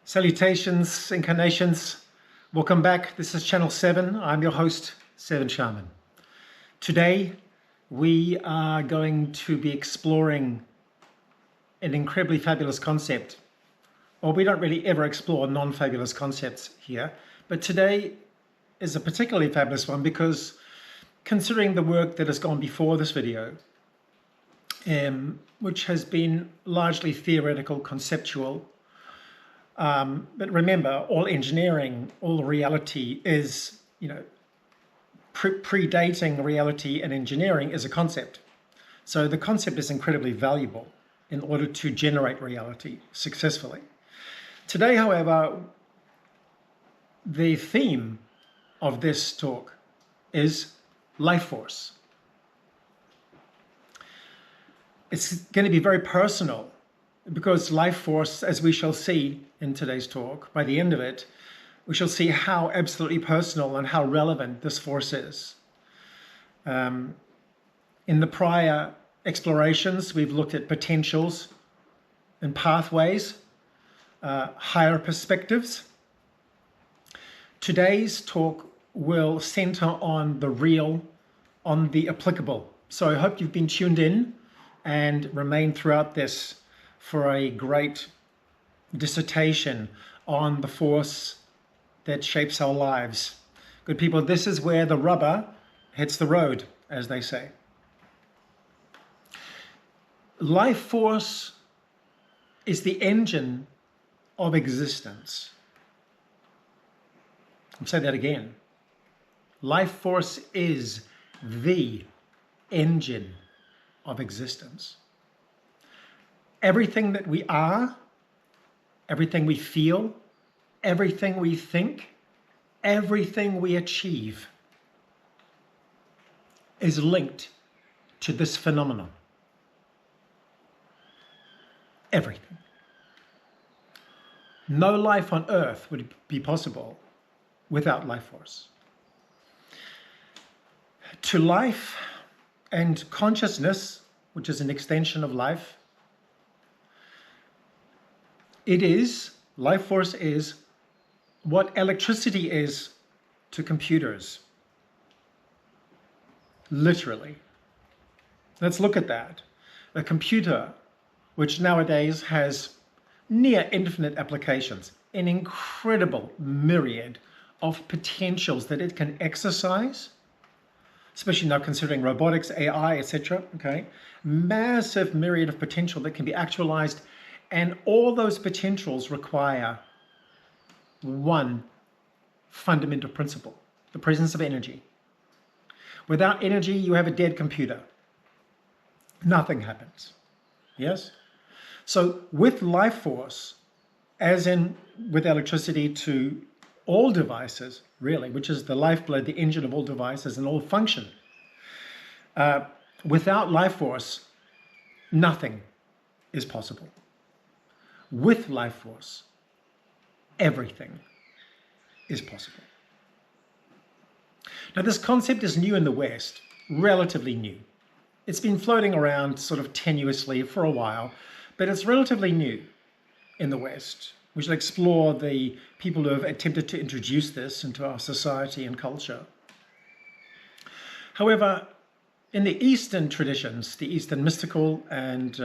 Salutations, incarnations. Welcome back. This is Channel 7. I'm your host, Seven Shaman. Today, we are going to be exploring an incredibly fabulous concept. Well, we don't really ever explore non-fabulous concepts here, but today is a particularly fabulous one because considering the work that has gone before this video, which has been largely theoretical, conceptual, but remember, all engineering, all reality is, predating reality and engineering is a concept. So the concept is incredibly valuable in order to generate reality successfully. Today, however, the theme of this talk is life force. It's going to be very personal because life force, as we shall see in today's talk, by the end of it, we shall see how absolutely personal and how relevant this force is. In the prior explorations, we've looked at potentials and pathways, higher perspectives. Today's talk will center on the real, on the applicable. So I hope you've been tuned in and remain throughout this for a great dissertation on the force that shapes our lives. Good people, this is where the rubber hits the road, as they say. Life force is the engine of existence. I'll say that again. Life force is the engine of existence. Everything that we are, everything we feel, everything we think, everything we achieve is linked to this phenomenon. Everything. No life on Earth would be possible without life force. To life and consciousness, which is an extension of life, life force is what electricity is to computers. Literally. Let's look at that. A computer, which nowadays has near infinite applications, an incredible myriad of potentials that it can exercise, especially now considering robotics, AI, etc. Okay, massive myriad of potential that can be actualized. And all those potentials require one fundamental principle, the presence of energy. Without energy, you have a dead computer. Nothing happens. Yes? So with life force, as in with electricity to all devices, really, which is the lifeblood, the engine of all devices and all function, without life force, nothing is possible. With life force, everything is possible. Now, this concept is new in the West, relatively new. It's been floating around sort of tenuously for a while, but it's relatively new in the West. We shall explore the people who have attempted to introduce this into our society and culture. However, in the Eastern traditions, the Eastern mystical and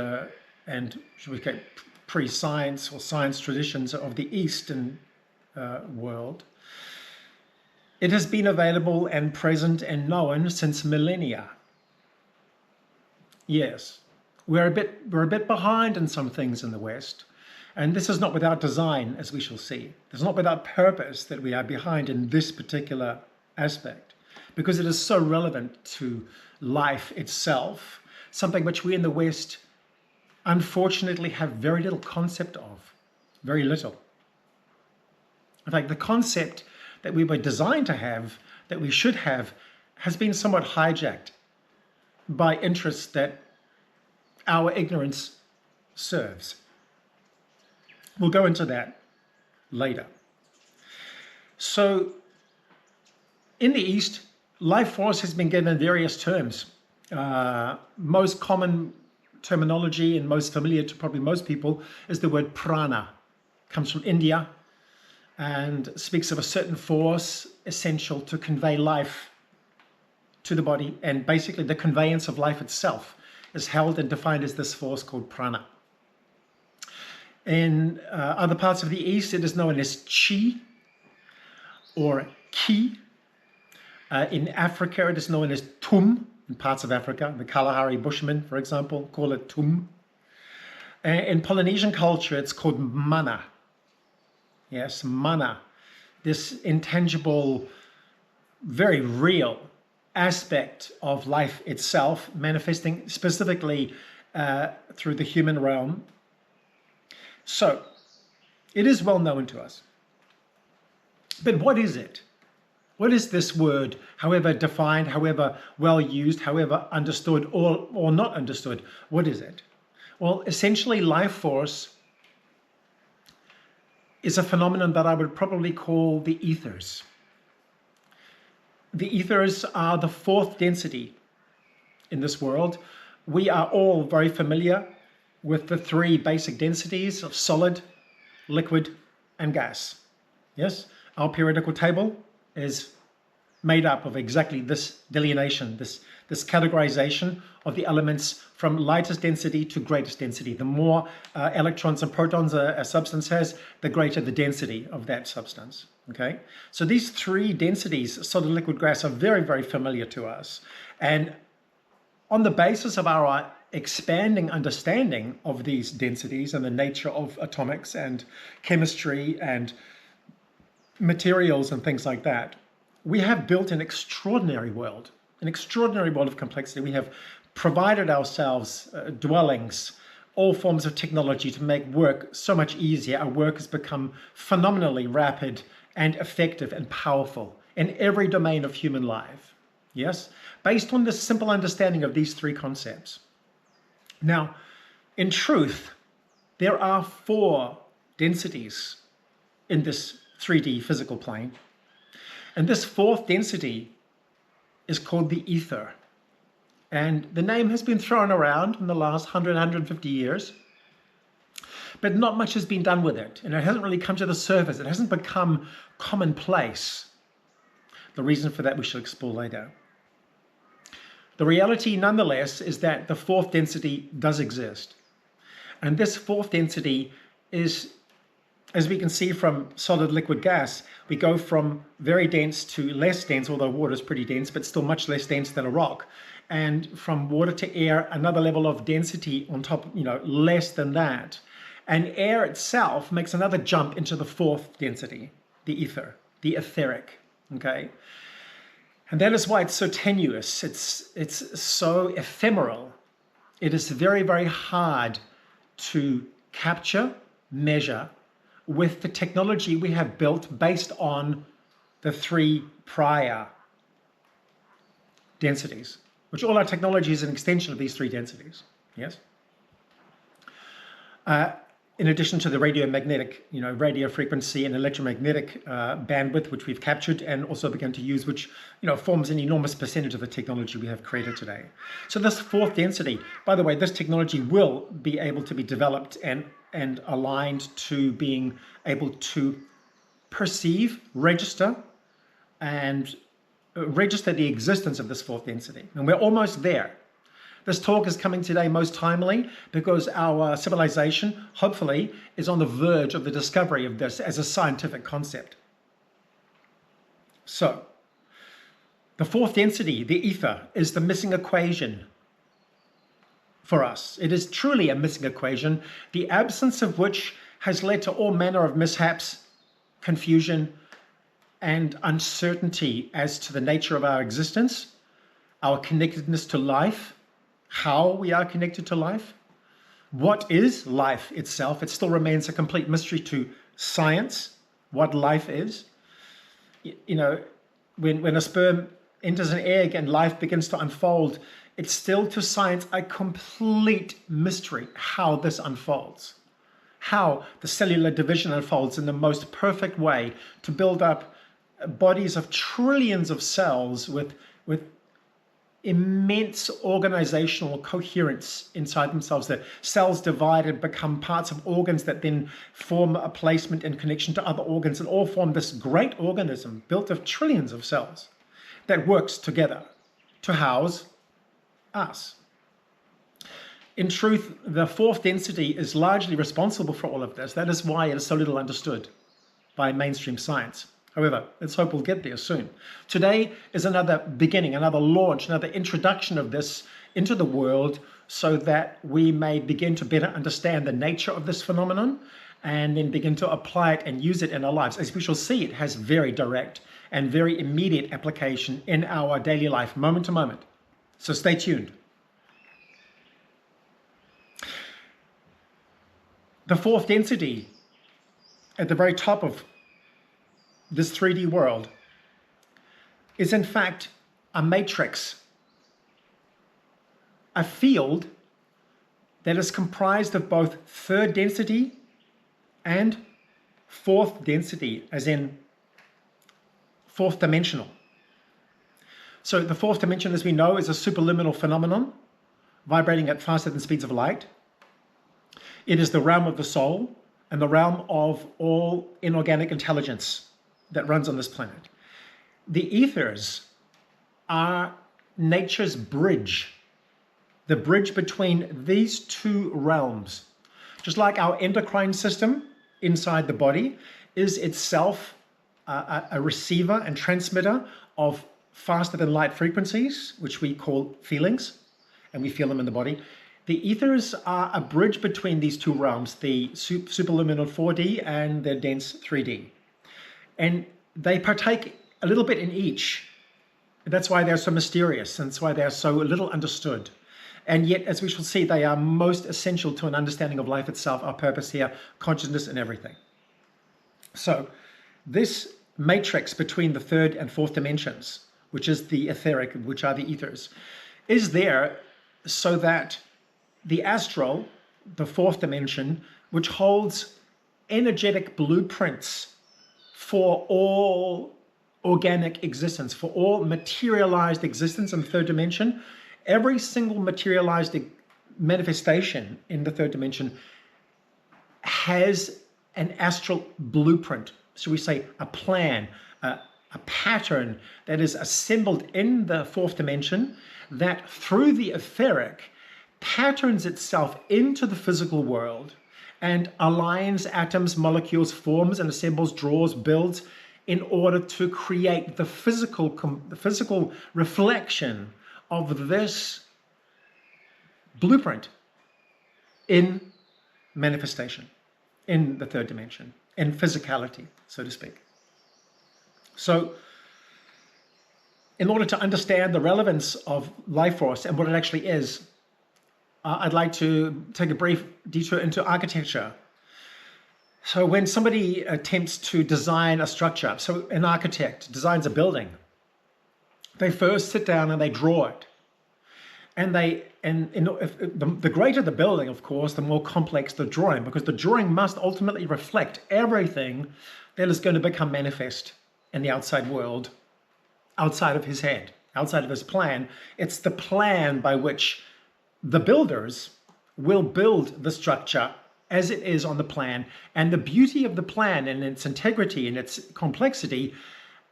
should we say, pre-science or science traditions of the Eastern world, it has been available and present and known since millennia. Yes, we're a bit behind in some things in the West, and this is not without design, as we shall see. It's not without purpose that we are behind in this particular aspect, because it is so relevant to life itself, something which we in the West unfortunately have very little concept of, very little. In fact, the concept that we were designed to have, that we should have, has been somewhat hijacked by interests that our ignorance serves. We'll go into that later. So, in the East, life force has been given various terms. Most common terminology and most familiar to probably most people is the word prana. comes from India and speaks of a certain force essential to convey life to the body, and basically the conveyance of life itself is held and defined as this force called prana. In other parts of the East, it is known as chi or ki. In Africa, it is known as tum. In parts of Africa, the Kalahari Bushmen, for example, call it tum. In Polynesian culture, it's called mana. Yes, mana. This intangible, very real aspect of life itself, manifesting specifically through the human realm. So, it is well known to us. But what is it? What is this word, however defined, however well used, however understood or not understood? What is it? Well, essentially, life force is a phenomenon that I would probably call the ethers. The ethers are the fourth density in this world. We are all very familiar with the three basic densities of solid, liquid, and gas. Yes, our periodical table is made up of exactly this delineation, this categorization of the elements from lightest density to greatest density. The more electrons and protons a substance has, the greater the density of that substance. Okay, so these three densities, solid, liquid, gas, are very, very familiar to us. And on the basis of our expanding understanding of these densities and the nature of atomics and chemistry and materials and things like that, we have built an extraordinary world of complexity. We have provided ourselves dwellings, all forms of technology to make work so much easier. Our work has become phenomenally rapid and effective and powerful in every domain of human life. Yes? Based on this simple understanding of these three concepts. Now, in truth, there are four densities in this 3D physical plane. And this fourth density is called the ether. And the name has been thrown around in the last 100, 150 years, but not much has been done with it. And it hasn't really come to the surface. It hasn't become commonplace. The reason for that we shall explore later. The reality, nonetheless, is that the fourth density does exist. And this fourth density is, as we can see from solid, liquid, gas, we go from very dense to less dense, although water is pretty dense, but still much less dense than a rock. And from water to air, another level of density on top, less than that. And air itself makes another jump into the fourth density, the ether, the etheric, okay? And that is why it's so tenuous. It's so ephemeral. It is very, very hard to capture, measure with the technology we have built based on the three prior densities, which all our technology is an extension of these three densities. Yes? In addition to the radiomagnetic, radio frequency and electromagnetic bandwidth, which we've captured and also begun to use, which, forms an enormous percentage of the technology we have created today. So this fourth density, by the way, this technology will be able to be developed and aligned to being able to perceive, register, and register the existence of this fourth density. And we're almost there. This talk is coming today most timely because our civilization, hopefully, is on the verge of the discovery of this as a scientific concept. So, the fourth density, the ether, is the missing equation for us. It is truly a missing equation, the absence of which has led to all manner of mishaps, confusion, and uncertainty as to the nature of our existence, our connectedness to life, how we are connected to life, what is life itself. It still remains a complete mystery to science, what life is. When a sperm enters an egg and life begins to unfold, it's still to science a complete mystery how this unfolds, how the cellular division unfolds in the most perfect way to build up bodies of trillions of cells with immense organizational coherence inside themselves. The cells divide and become parts of organs that then form a placement and connection to other organs, and all form this great organism built of trillions of cells that works together to house us. In truth, the fourth density is largely responsible for all of this. That is why it is so little understood by mainstream science. However, let's hope we'll get there soon. Today is another beginning, another launch, another introduction of this into the world so that we may begin to better understand the nature of this phenomenon and then begin to apply it and use it in our lives. As we shall see, it has very direct and very immediate application in our daily life, moment to moment. So stay tuned. The fourth density at the very top of this 3D world is in fact a matrix, a field that is comprised of both third density and fourth density, as in fourth dimensional. So the fourth dimension, as we know, is a superluminal phenomenon vibrating at faster than speeds of light. It is the realm of the soul and the realm of all inorganic intelligence that runs on this planet. The ethers are nature's bridge, the bridge between these two realms. Just like our endocrine system inside the body is itself a receiver and transmitter of faster than light frequencies, which we call feelings, and we feel them in the body. The ethers are a bridge between these two realms, the superluminal 4D and the dense 3D. And they partake a little bit in each. That's why they're so mysterious, and that's why they're so little understood. And yet, as we shall see, they are most essential to an understanding of life itself, our purpose here, consciousness, and everything. So, this matrix between the third and fourth dimensions, which is the etheric, which are the ethers, is there so that the astral, the fourth dimension, which holds energetic blueprints for all organic existence, for all materialized existence in the third dimension, every single materialized manifestation in the third dimension has an astral blueprint. So we say a plan, a pattern that is assembled in the fourth dimension that through the etheric patterns itself into the physical world and aligns atoms, molecules, forms and assembles, draws, builds in order to create the physical reflection of this blueprint in manifestation, in the third dimension, in physicality, so to speak. So, in order to understand the relevance of life force and what it actually is, I'd like to take a brief detour into architecture. So when somebody attempts to design a structure, so an architect designs a building, they first sit down and they draw it. And the greater the building, of course, the more complex the drawing, because the drawing must ultimately reflect everything that is going to become manifest in the outside world, outside of his head, outside of his plan. It's the plan by which the builders will build the structure as it is on the plan, and the beauty of the plan and its integrity and its complexity,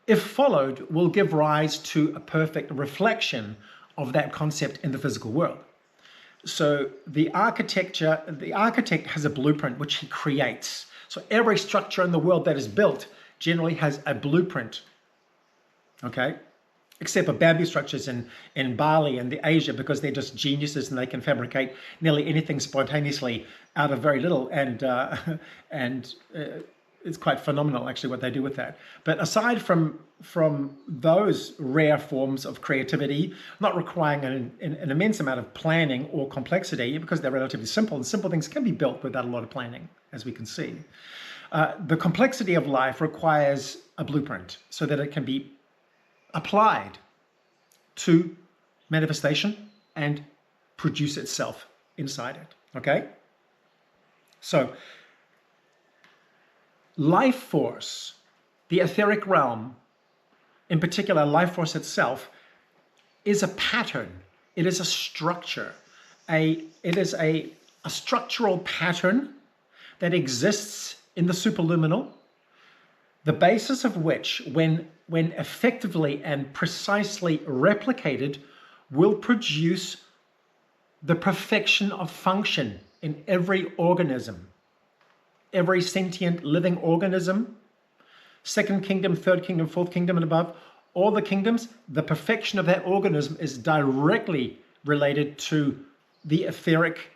if followed, will give rise to a perfect reflection of that concept in the physical world. So the architect has a blueprint which he creates. So every structure in the world that is built generally has a blueprint, okay? Except for bamboo structures in Bali and the Asia, because they're just geniuses and they can fabricate nearly anything spontaneously out of very little, and it's quite phenomenal actually what they do with that. But aside from those rare forms of creativity, not requiring an immense amount of planning or complexity, because they're relatively simple, and simple things can be built without a lot of planning, as we can see. The complexity of life requires a blueprint so that it can be applied to manifestation and produce itself inside it, okay? So, life force, the etheric realm, in particular life force itself, is a pattern. It is a structure. It is a structural pattern that exists in the superluminal, the basis of which, when effectively and precisely replicated, will produce the perfection of function in every organism, every sentient living organism, second kingdom, third kingdom, fourth kingdom, and above, all the kingdoms. The perfection of that organism is directly related to the etheric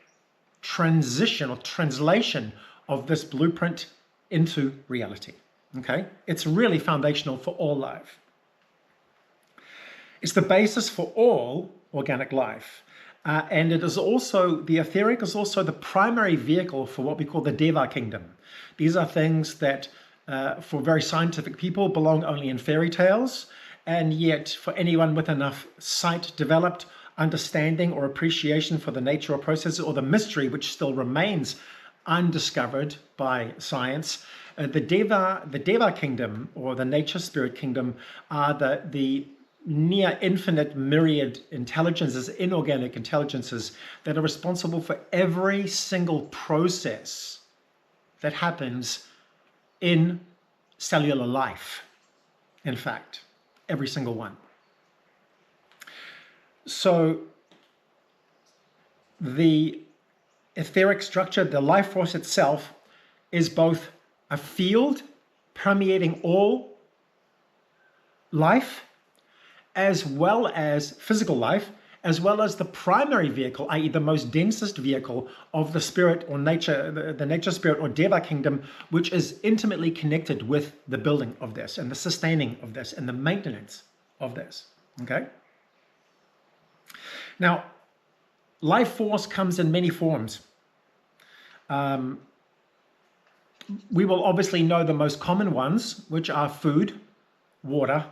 transition or translation of this blueprint into reality. Okay? It's really foundational for all life. It's the basis for all organic life. And it is also, the etheric is also the primary vehicle for what we call the Deva kingdom. These are things that, for very scientific people, belong only in fairy tales. And yet, for anyone with enough sight developed, understanding or appreciation for the nature or processes or the mystery which still remains undiscovered by science, the Deva kingdom or the nature spirit kingdom are the near infinite myriad intelligences, inorganic intelligences that are responsible for every single process that happens in cellular life. In fact, every single one. So the etheric structure, the life force itself, is both a field permeating all life, as well as physical life, as well as the primary vehicle, i.e. the most densest vehicle of the spirit or nature, the nature spirit or Deva kingdom, which is intimately connected with the building of this and the sustaining of this and the maintenance of this, okay? Now, life force comes in many forms. We will obviously know the most common ones, which are food, water,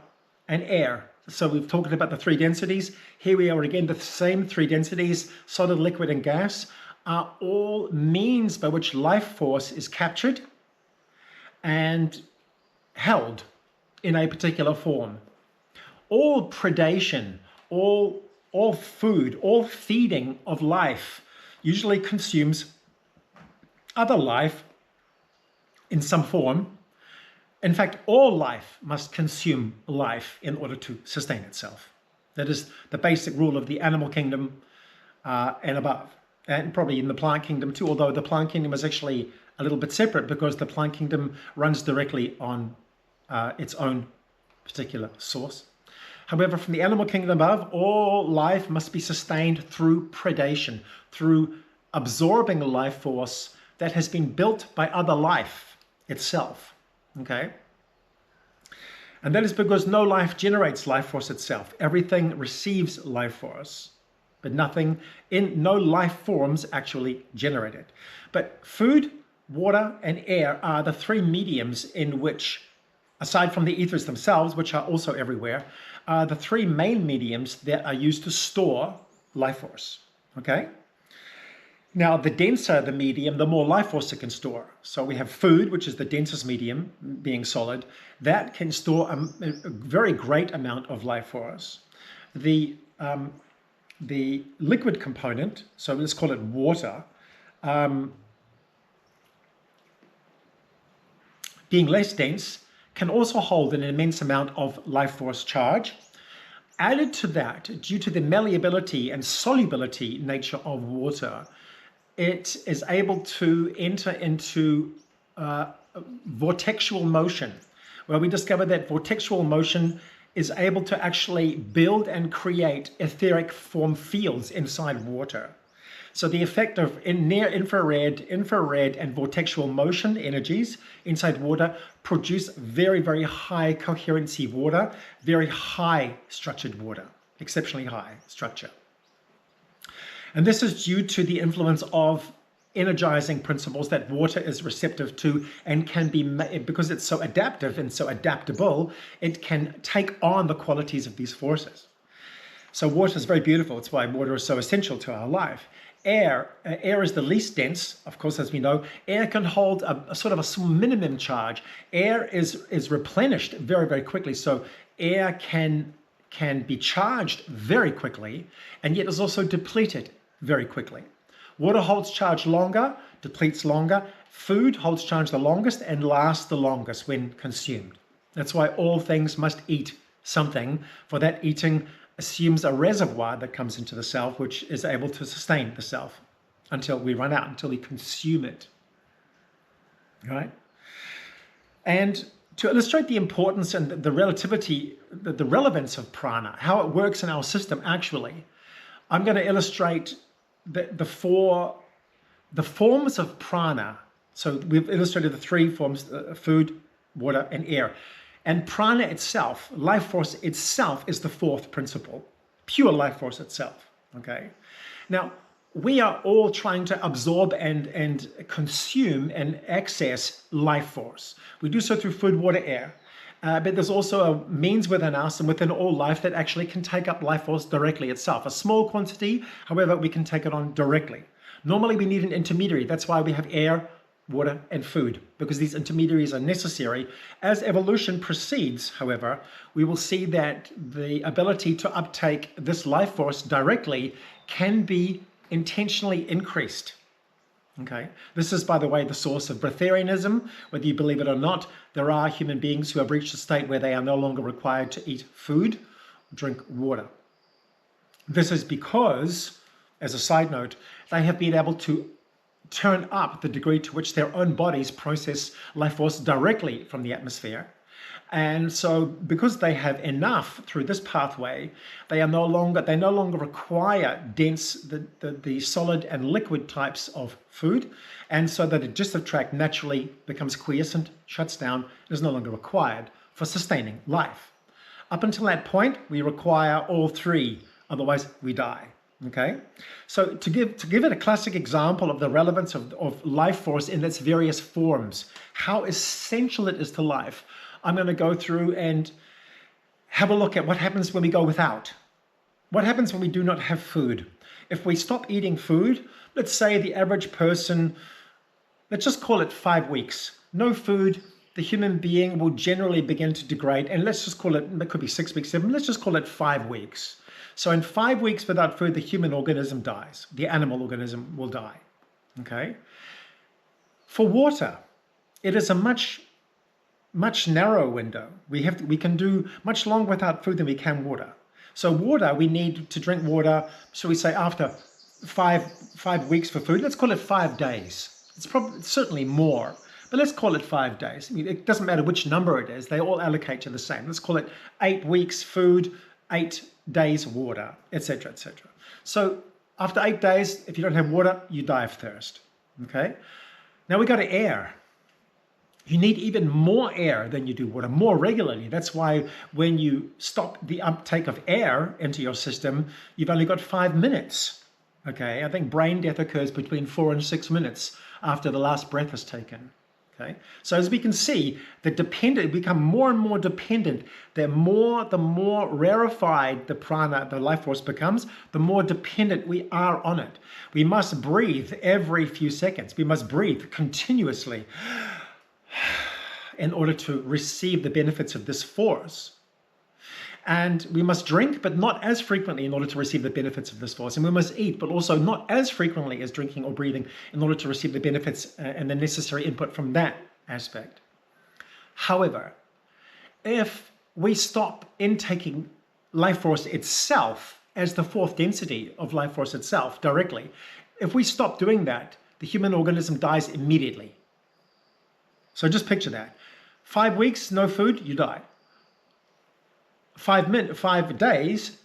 and air. So we've talked about the three densities. Here we are again, the same three densities, solid, liquid, and gas, are all means by which life force is captured and held in a particular form. All predation, all food, all feeding of life usually consumes other life in some form. In fact, all life must consume life in order to sustain itself. That is the basic rule of the animal kingdom and above, and probably in the plant kingdom too, although the plant kingdom is actually a little bit separate because the plant kingdom runs directly on its own particular source. However, from the animal kingdom above, all life must be sustained through predation, through absorbing life force that has been built by other life itself. Okay? And that is because no life generates life force itself. Everything receives life force, but no life forms actually generate it. But food, water, and air are the three mediums in which, aside from the ethers themselves, which are also everywhere, are the three main mediums that are used to store life force. Okay? Now, the denser the medium, the more life force it can store. So we have food, which is the densest medium, being solid. That can store a very great amount of life force. The liquid component, so let's call it water, being less dense, can also hold an immense amount of life force charge. Added to that, due to the malleability and solubility nature of water, it is able to enter into vortexual motion, where we discovered that vortexual motion is able to actually build and create etheric form fields inside water. So the effect of near infrared, and vortexual motion energies inside water produce very, very high coherency water, very high structured water, exceptionally high structure. And this is due to the influence of energizing principles that water is receptive to and can be, because it's so adaptive and so adaptable, it can take on the qualities of these forces. So water is very beautiful. It's why water is so essential to our life. Air is the least dense, of course, as we know. Air can hold a sort of a minimum charge. Air is replenished very, very quickly. So air can can be charged very quickly and yet is also depleted very quickly. Water holds charge longer, depletes longer. Food holds charge the longest and lasts the longest when consumed. That's why all things must eat something, for that eating assumes a reservoir that comes into the self, which is able to sustain the self until we run out, until we consume it. All right? And to illustrate the importance and the relativity, the relevance of prana, how it works in our system actually, I'm going to illustrate the forms of prana. So we've illustrated the three forms: food, water, and air. And prana itself, life force itself, is the fourth principle, pure life force itself. Okay. Now, we are all trying to absorb and consume and access life force. We do so through food, water, air. But there's also a means within us and within all life that actually can take up life force directly itself. A small quantity, however, we can take it on directly. Normally, we need an intermediary. That's why we have air, water, and food, because these intermediaries are necessary. As evolution proceeds, however, we will see that the ability to uptake this life force directly can be intentionally increased. Okay, this is, by the way, the source of breatharianism. Whether you believe it or not, there are human beings who have reached a state where they are no longer required to eat food, drink water. This is because, as a side note, they have been able to turn up the degree to which their own bodies process life force directly from the atmosphere. And so because they have enough through this pathway, they no longer require dense, the solid and liquid types of food. And so the digestive tract naturally becomes quiescent, shuts down, is no longer required for sustaining life. Up until that point, we require all three, otherwise we die. Okay, so to give it a classic example of the relevance of life force in its various forms, how essential it is to life, I'm going to go through and have a look at what happens when we go without. What happens when we do not have food? If we stop eating food, let's say the average person, let's just call it 5 weeks, no food, the human being will generally begin to degrade, and let's just call it could be 6 weeks, 7, let's just call it 5 weeks. So in 5 weeks without food, the human organism dies. The animal organism will die. Okay. For water, it is a much narrower window. We can do much longer without food than we can water. So water, we need to drink water, shall we say, after five weeks for food. Let's call it 5 days. It's certainly more, but let's call it 5 days. I mean, it doesn't matter which number it is. They all allocate to the same. Let's call it 8 weeks food, 8 days water, etc., etc. So after 8 days, if you don't have water, you die of thirst. Okay. Now we go to air. You need even more air than you do water, more regularly. That's why when you stop the uptake of air into your system, you've only got 5 minutes. Okay, I think brain death occurs between 4 and 6 minutes after the last breath is taken. Okay, so as we can see, we become more and more dependent. The more rarefied the prana, the life force becomes, the more dependent we are on it. We must breathe every few seconds. We must breathe continuously in order to receive the benefits of this force. And we must drink, but not as frequently in order to receive the benefits of this force. And we must eat, but also not as frequently as drinking or breathing in order to receive the benefits and the necessary input from that aspect. However, if we stop intaking life force itself as the fourth density of life force itself directly, if we stop doing that, the human organism dies immediately. So just picture that. 5 weeks, no food, you die. 5 days,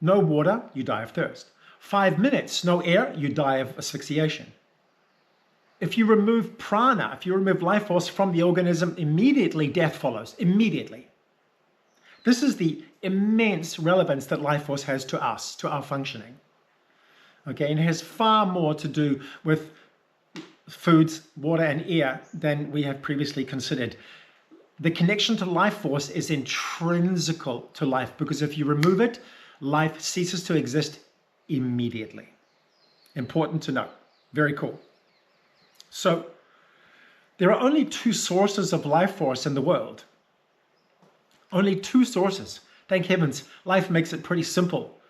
no water, you die of thirst. 5 minutes, no air, you die of asphyxiation. If you remove prana, if you remove life force from the organism, immediately death follows, immediately. This is the immense relevance that life force has to us, to our functioning. Okay, and it has far more to do with foods, water, and air than we have previously considered. The connection to life force is intrinsical to life, because if you remove it, life ceases to exist immediately. Important to know. Very cool. So there are only 2 sources of life force in the world. Only 2 sources. Thank heavens, life makes it pretty simple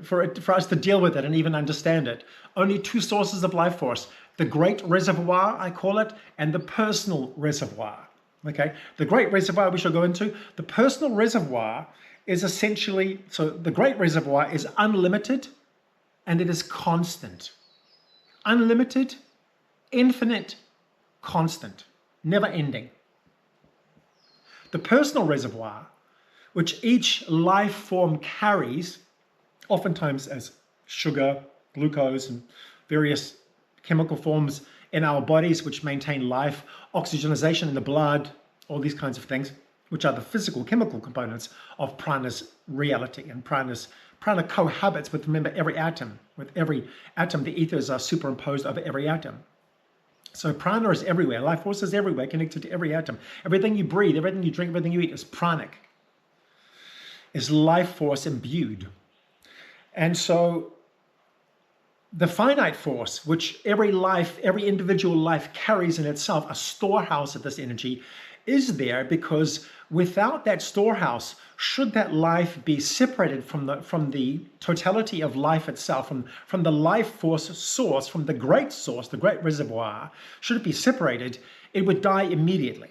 for us to deal with it and even understand it. Only two sources of life force: the great reservoir, I call it, and the personal reservoir. Okay, the great reservoir we shall go into. The personal reservoir is essentially, so the great reservoir is unlimited and it is constant. Unlimited, infinite, constant, never ending. The personal reservoir, which each life form carries, oftentimes as sugar, glucose, and various chemical forms in our bodies which maintain life, oxygenation in the blood, all these kinds of things, which are the physical chemical components of prana's reality. And prana cohabits with, remember, every atom. With every atom, the ethers are superimposed over every atom. So prana is everywhere. Life force is everywhere, connected to every atom. Everything you breathe, everything you drink, everything you eat is pranic, is life force imbued. And so the finite force, which every life, every individual life carries in itself, a storehouse of this energy, is there because without that storehouse, should that life be separated from the totality of life itself, from the life force source, from the great source, the great reservoir, should it be separated, it would die immediately.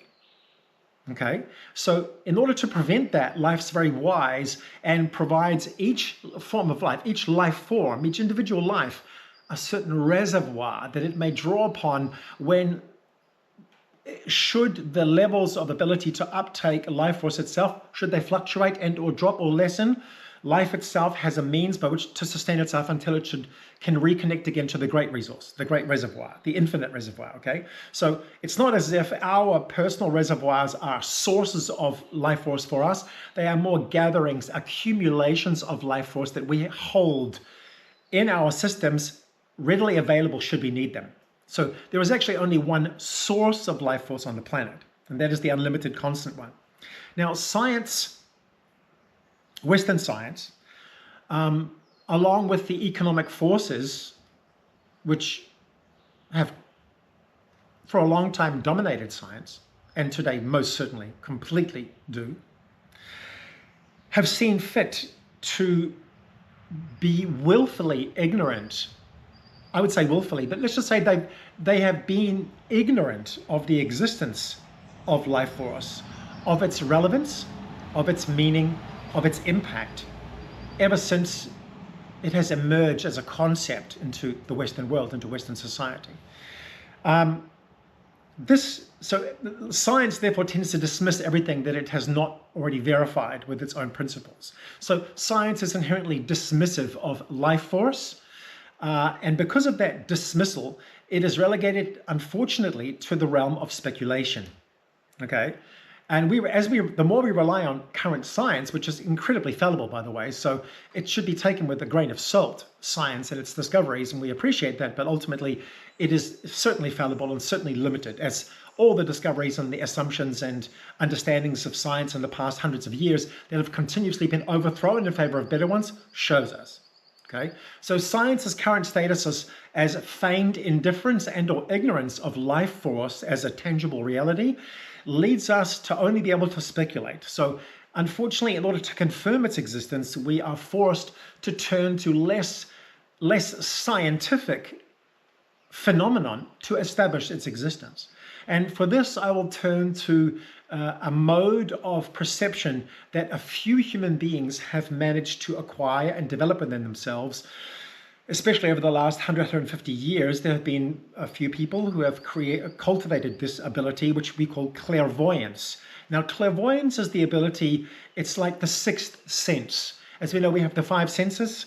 Okay, so in order to prevent that, life's very wise and provides each form of life, each life form, each individual life, a certain reservoir that it may draw upon when, should the levels of ability to uptake life force itself, should they fluctuate and or drop or lessen, life itself has a means by which to sustain itself until it can reconnect again to the great resource, the great reservoir, the infinite reservoir, okay? So it's not as if our personal reservoirs are sources of life force for us. They are more gatherings, accumulations of life force that we hold in our systems, readily available should we need them. So there is actually only one source of life force on the planet, and that is the unlimited constant one. Now, science, Western science, along with the economic forces, which have for a long time dominated science, and today most certainly completely do, have seen fit to be willfully ignorant. I would say willfully, but let's just say they have been ignorant of the existence of life force, of its relevance, of its meaning, of its impact, ever since it has emerged as a concept into the Western world, into Western society. So science therefore tends to dismiss everything that it has not already verified with its own principles. So science is inherently dismissive of life force, and because of that dismissal, it is relegated, unfortunately, to the realm of speculation. Okay, and the more we rely on current science, which is incredibly fallible, by the way, so it should be taken with a grain of salt, science and its discoveries, and we appreciate that, but ultimately it is certainly fallible and certainly limited, as all the discoveries and the assumptions and understandings of science in the past hundreds of years that have continuously been overthrown in favor of better ones shows us. Okay, so science's current status as feigned indifference and or ignorance of life force as a tangible reality leads us to only be able to speculate. So unfortunately, in order to confirm its existence, we are forced to turn to less scientific phenomenon to establish its existence. And for this, I will turn to a mode of perception that a few human beings have managed to acquire and develop within themselves. Especially over the last 150 years, there have been a few people who have cultivated this ability, which we call clairvoyance. Now, clairvoyance is the ability, it's like the sixth sense. As we know, we have the five senses: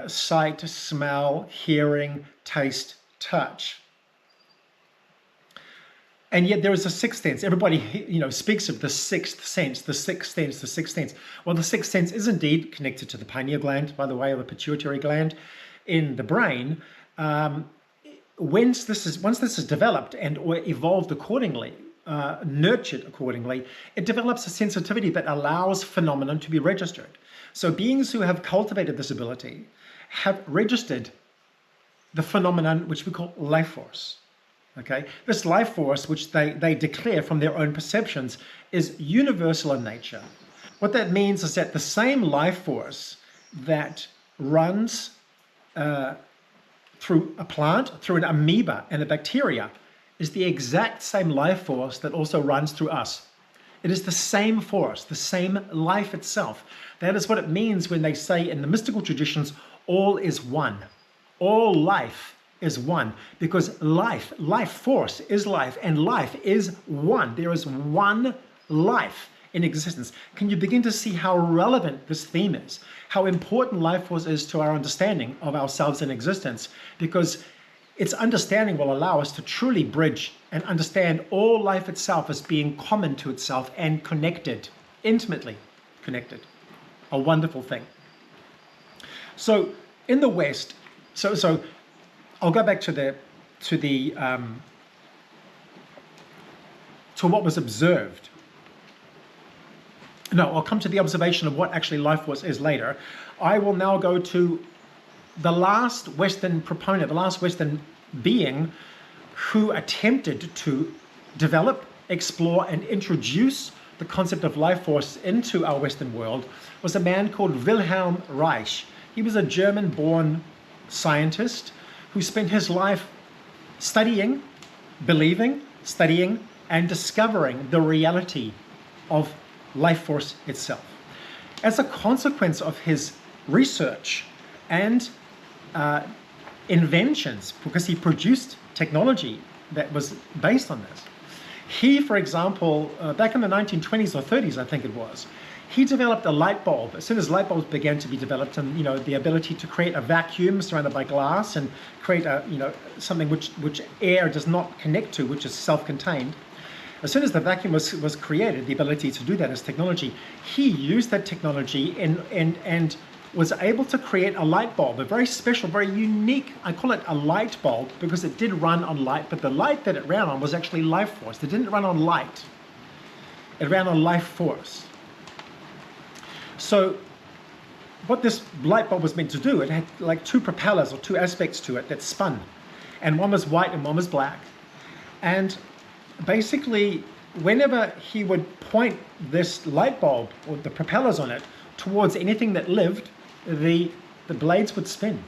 sight, smell, hearing, taste, touch. And yet there is a sixth sense. Everybody, speaks of the sixth sense, the sixth sense, the sixth sense. Well, the sixth sense is indeed connected to the pineal gland, by the way, or the pituitary gland in the brain. Once this is developed and or evolved accordingly, nurtured accordingly, it develops a sensitivity that allows phenomenon to be registered. So beings who have cultivated this ability have registered the phenomenon which we call life force. Okay, this life force, which they declare from their own perceptions, is universal in nature, What that means is that the same life force that runs through a plant, through an amoeba and a bacteria, is the exact same life force that also runs through us. It is the same force, the same life itself. That is what it means when they say in the mystical traditions, all is one. All life is one, because life force is life, and life is one. There is one life in existence. Can you begin to see how relevant this theme is? How important life force is to our understanding of ourselves in existence? Because its understanding will allow us to truly bridge and understand all life itself as being common to itself and connected, intimately connected. A wonderful thing. So in the West, so I'll go back to what was observed. No, I'll come to the observation of what actually life force is later. I will now go to the last Western proponent, the last Western being who attempted to develop, explore, and introduce the concept of life force into our Western world was a man called Wilhelm Reich. He was a German-born scientist who spent his life studying, believing, studying, and discovering the reality of life force itself. As a consequence of his research and inventions, because he produced technology that was based on this. He, for example, back in the 1920s or 30s, I think it was, he developed a light bulb. As soon as light bulbs began to be developed, and the ability to create a vacuum surrounded by glass and create something which air does not connect to, which is self-contained. As soon as the vacuum was created, the ability to do that as technology, he used that technology and was able to create a light bulb, a very special, very unique, I call it a light bulb because it did run on light, but the light that it ran on was actually life force. It didn't run on light. It ran on life force. So what this light bulb was meant to do, it had like two propellers or two aspects to it that spun. And one was white and one was black. And basically, whenever he would point this light bulb or the propellers on it towards anything that lived, the blades would spin.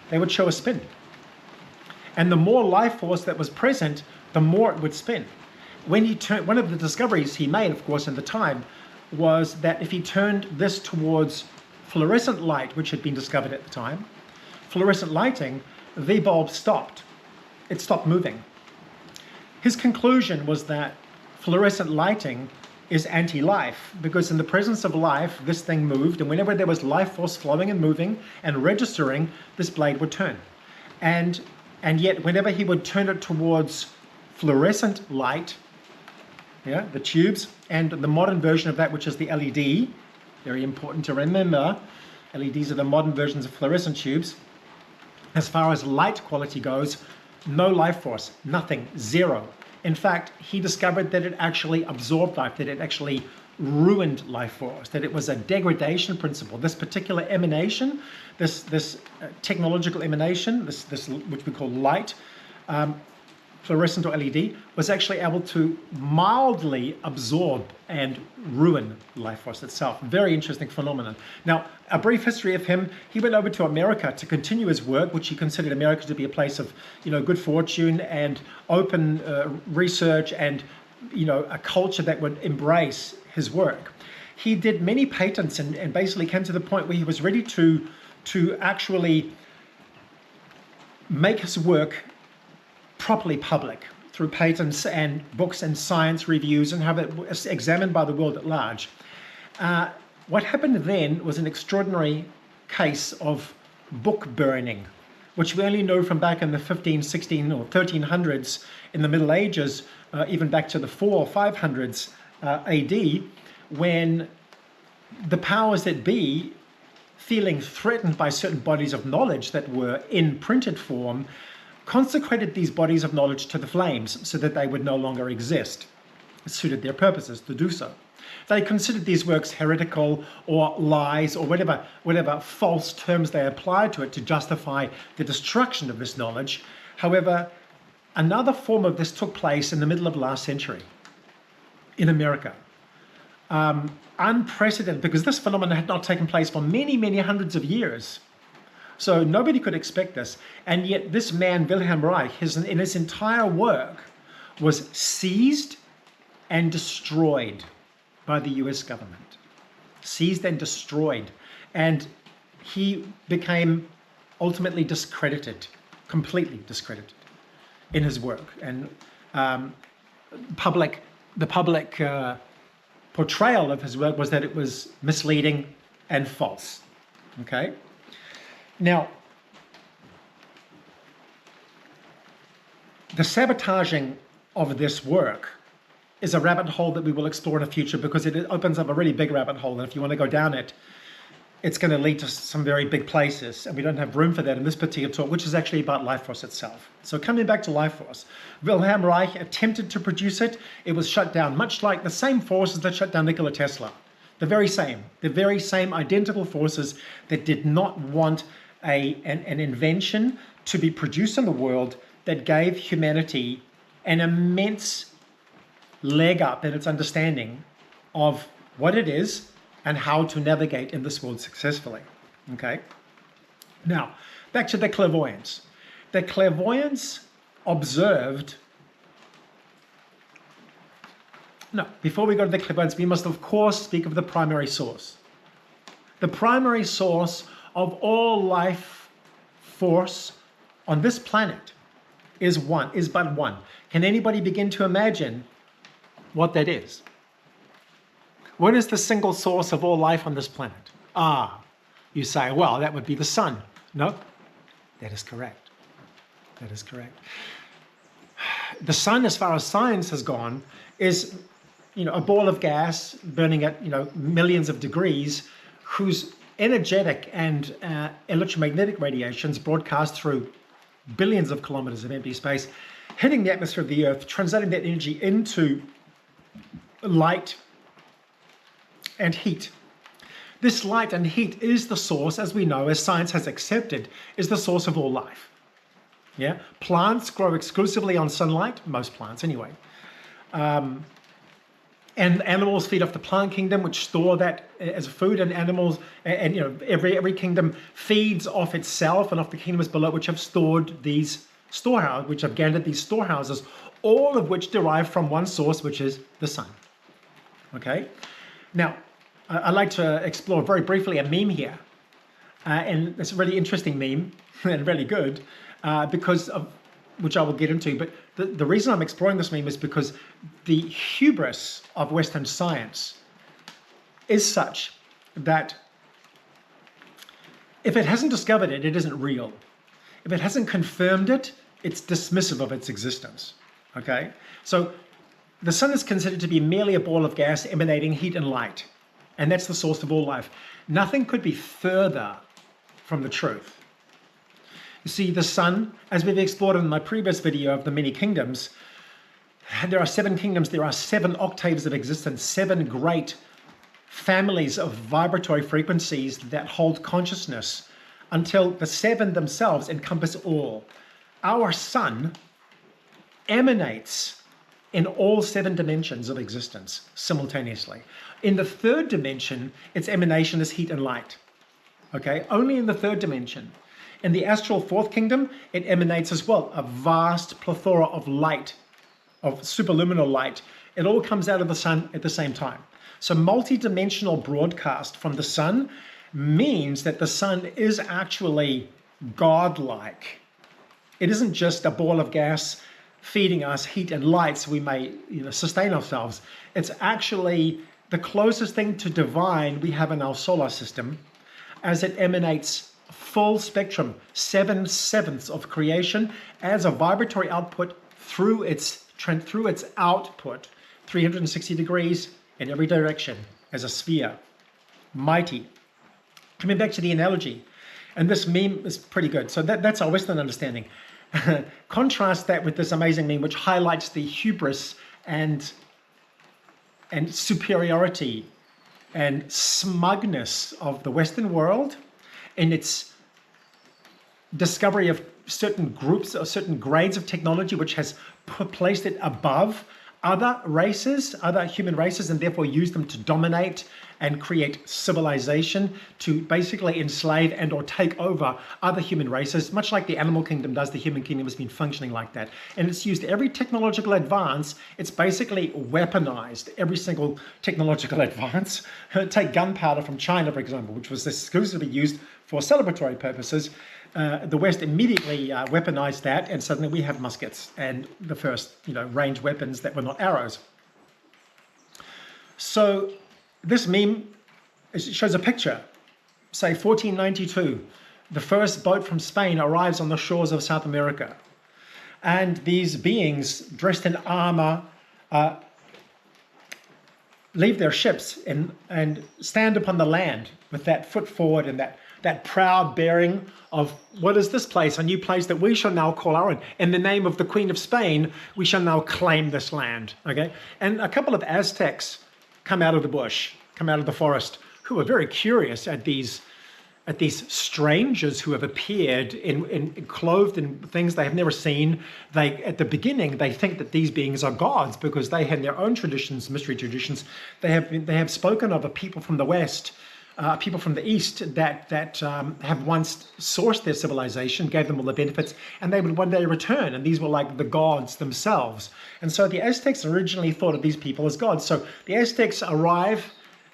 They would show a spin. And the more life force that was present, the more it would spin. When he turned, one of the discoveries he made, of course, in the time, was that if he turned this towards fluorescent light, which had been discovered at the time, fluorescent lighting, the bulb stopped. It stopped moving. His conclusion was that fluorescent lighting is anti-life, because in the presence of life, this thing moved, and whenever there was life force flowing and moving and registering, this blade would turn. And yet, whenever he would turn it towards fluorescent light, the tubes, and the modern version of that, which is the LED, very important to remember, LEDs are the modern versions of fluorescent tubes. As far as light quality goes, no life force, nothing, zero. In fact, he discovered that it actually absorbed life, that it actually ruined life force, that it was a degradation principle. This particular emanation, this technological emanation, this which we call light, fluorescent or LED, was actually able to mildly absorb and ruin life force itself. Very interesting phenomenon. Now, a brief history of him. He went over to America to continue his work, which he considered America to be a place of, good fortune and open research and, a culture that would embrace his work. He did many patents and basically came to the point where he was ready to actually make his work properly public through patents and books and science reviews and have it examined by the world at large. What happened then was an extraordinary case of book burning, which we only know from back in the 15, 16 or 1300s in the Middle Ages, even back to the 400 or 500s AD, when the powers that be, feeling threatened by certain bodies of knowledge that were in printed form, consecrated these bodies of knowledge to the flames so that they would no longer exist. It suited their purposes to do so. They considered these works heretical or lies or whatever false terms they applied to it to justify the destruction of this knowledge. However, another form of this took place in the middle of last century in America. unprecedented, because this phenomenon had not taken place for many, many hundreds of years. So nobody could expect this. And yet this man, Wilhelm Reich, in his entire work, was seized and destroyed by the US government. Seized and destroyed. And he became ultimately discredited, completely discredited in his work. And the public portrayal of his work was that it was misleading and false. Okay? Now, the sabotaging of this work is a rabbit hole that we will explore in the future, because it opens up a really big rabbit hole, and if you want to go down it, it's going to lead to some very big places, and we don't have room for that in this particular talk, which is actually about life force itself. So coming back to life force, Wilhelm Reich attempted to produce it. It was shut down, much like the same forces that shut down Nikola Tesla. The very same identical forces that did not want an invention to be produced in the world that gave humanity an immense leg up in its understanding of what it is and how to navigate in this world successfully. Okay? Now, back to the clairvoyance. The clairvoyance observed. No, before we go to the clairvoyance, we must of course speak of the primary source. The primary source of all life force on this planet is but one. Can anybody begin to imagine what that is? What is the single source of all life on this planet? You say, well, that would be the sun. No, that is correct. That is correct. The sun, as far as science has gone, is a ball of gas burning at millions of degrees, whose energetic and electromagnetic radiations broadcast through billions of kilometers of empty space, hitting the atmosphere of the Earth, translating that energy into light and heat. This light and heat is the source, as we know, as science has accepted, is the source of all life. Yeah, plants grow exclusively on sunlight, most plants anyway. And animals feed off the plant kingdom, which store that as food, and animals, and every kingdom feeds off itself and off the kingdoms below, which have stored these storehouses, which have gathered these storehouses, all of which derive from one source, which is the sun. Okay? Now, I'd like to explore very briefly a meme here. And it's a really interesting meme and really good because of, which I will get into. But the reason I'm exploring this meme is because the hubris of Western science is such that if it hasn't discovered it, it isn't real. If it hasn't confirmed it, it's dismissive of its existence. Okay? So the sun is considered to be merely a ball of gas emanating heat and light. And that's the source of all life. Nothing could be further from the truth. You see, the sun, as we've explored in my previous video of the many kingdoms, there are 7 kingdoms, there are 7 octaves of existence, 7 great families of vibratory frequencies that hold consciousness, until the 7 themselves encompass all. Our sun emanates in all 7 dimensions of existence simultaneously. In the 3rd dimension, its emanation is heat and light. Okay, only in the 3rd dimension. In the astral 4th kingdom, it emanates as well, a vast plethora of light, of superluminal light. It all comes out of the sun at the same time. So multi-dimensional broadcast from the sun means that the sun is actually godlike. It isn't just a ball of gas feeding us heat and light so we may sustain ourselves. It's actually the closest thing to divine we have in our solar system, as it emanates full spectrum, 7/7 of creation as a vibratory output through its output, 360 degrees in every direction as a sphere. Mighty. Coming back to the analogy, and this meme is pretty good. So that's our Western understanding. Contrast that with this amazing meme, which highlights the hubris and superiority and smugness of the Western world in its discovery of certain groups or certain grades of technology, which has placed it above other races, other human races, and therefore use them to dominate and create civilization, to basically enslave and or take over other human races, much like the animal kingdom does. The human kingdom has been functioning like that. And it's used every technological advance. It's basically weaponized every single technological advance. Take gunpowder from China, for example, which was exclusively used for celebratory purposes. The West immediately weaponized that, and suddenly we have muskets and the first, range weapons that were not arrows. So this meme shows a picture, say 1492. The first boat from Spain arrives on the shores of South America. And these beings dressed in armor leave their ships and stand upon the land with that foot forward and that proud bearing of, what is this place? A new place that we shall now call our own. In the name of the Queen of Spain, we shall now claim this land. Okay? And a couple of Aztecs come out of the bush, come out of the forest, who are very curious at these strangers who have appeared in clothed in things they have never seen. At the beginning, they think that these beings are gods because they had their own traditions, mystery traditions. They have spoken of a people from the West, people from the East that have once sourced their civilization, gave them all the benefits, and they would one day return. And these were like the gods themselves. And so the Aztecs originally thought of these people as gods. So the Aztecs arrive,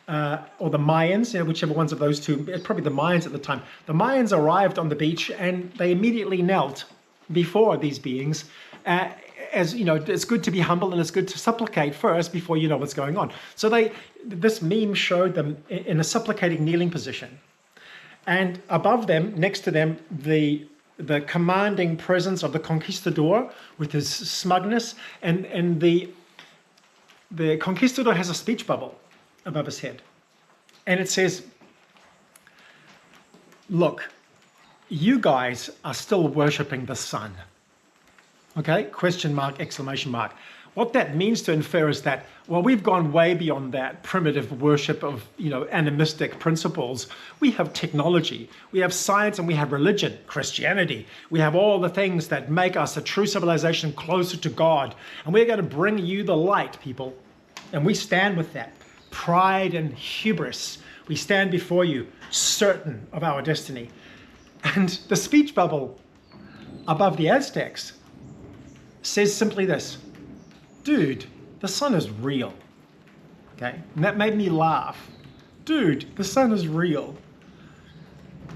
or the Mayans, whichever ones of those two, probably the Mayans at the time. The Mayans arrived on the beach and they immediately knelt before these beings. As you know, it's good to be humble and it's good to supplicate first before you know what's going on. So this meme showed them in a supplicating kneeling position. And above them, next to them, the commanding presence of the conquistador with his smugness, and the conquistador has a speech bubble above his head. And it says, look, you guys are still worshipping the sun. Okay, question mark, exclamation mark. What that means to infer is that, well, we've gone way beyond that primitive worship of, animistic principles. We have technology, we have science, and we have religion, Christianity. We have all the things that make us a true civilization closer to God. And we're going to bring you the light, people. And we stand with that. Pride and hubris. We stand before you, certain of our destiny. And the speech bubble above the Aztecs says simply this: dude, the sun is real. Okay? And that made me laugh. Dude, the sun is real.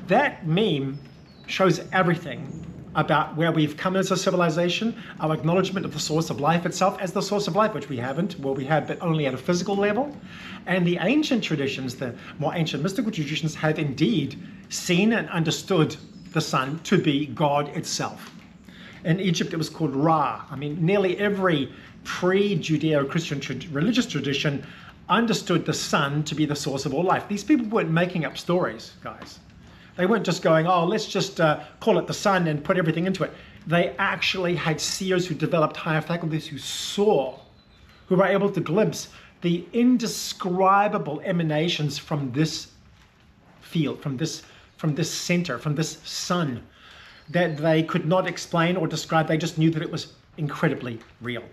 That meme shows everything about where we've come as a civilization, our acknowledgement of the source of life itself as the source of life, which we haven't, well, we have, but only at a physical level. And the ancient traditions, the more ancient mystical traditions, have indeed seen and understood the sun to be God itself. In Egypt, it was called Ra. I mean, nearly every pre-Judeo-Christian religious tradition understood the sun to be the source of all life. These people weren't making up stories, guys. They weren't just going, oh, let's just call it the sun and put everything into it. They actually had seers who developed higher faculties, who saw, who were able to glimpse the indescribable emanations from this field, from this center, from this sun, that they could not explain or describe. They just knew that it was incredibly real.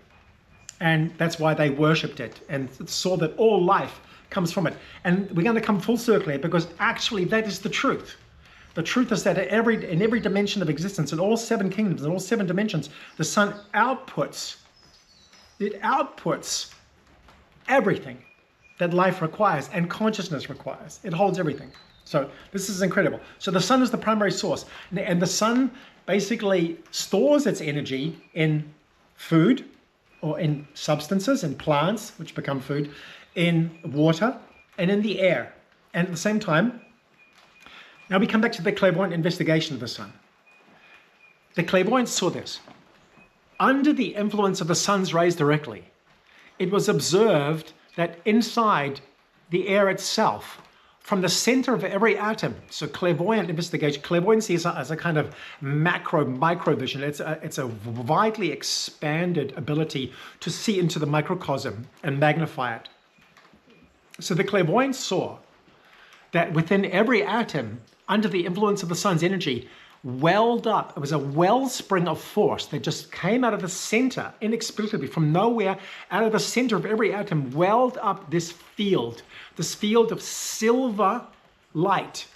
And that's why they worshipped it and saw that all life comes from it. And we're going to come full circle here, because actually that is the truth. The truth is that in every dimension of existence, in all 7 kingdoms, in all 7 dimensions, the sun outputs everything that life requires and consciousness requires. It holds everything. So this is incredible. So the sun is the primary source. And the sun basically stores its energy in food, or in substances, in plants, which become food, in water, and in the air. And at the same time, now we come back to the clairvoyant investigation of the sun. The clairvoyants saw this. Under the influence of the sun's rays directly, it was observed that inside the air itself, from the center of every atom, so clairvoyant investigation, clairvoyancy is a kind of micro vision. It's a widely expanded ability to see into the microcosm and magnify it. So the clairvoyants saw that within every atom, under the influence of the sun's energy, welled up. It was a wellspring of force that just came out of the center, inexplicably, from nowhere, out of the center of every atom, welled up this field of silver light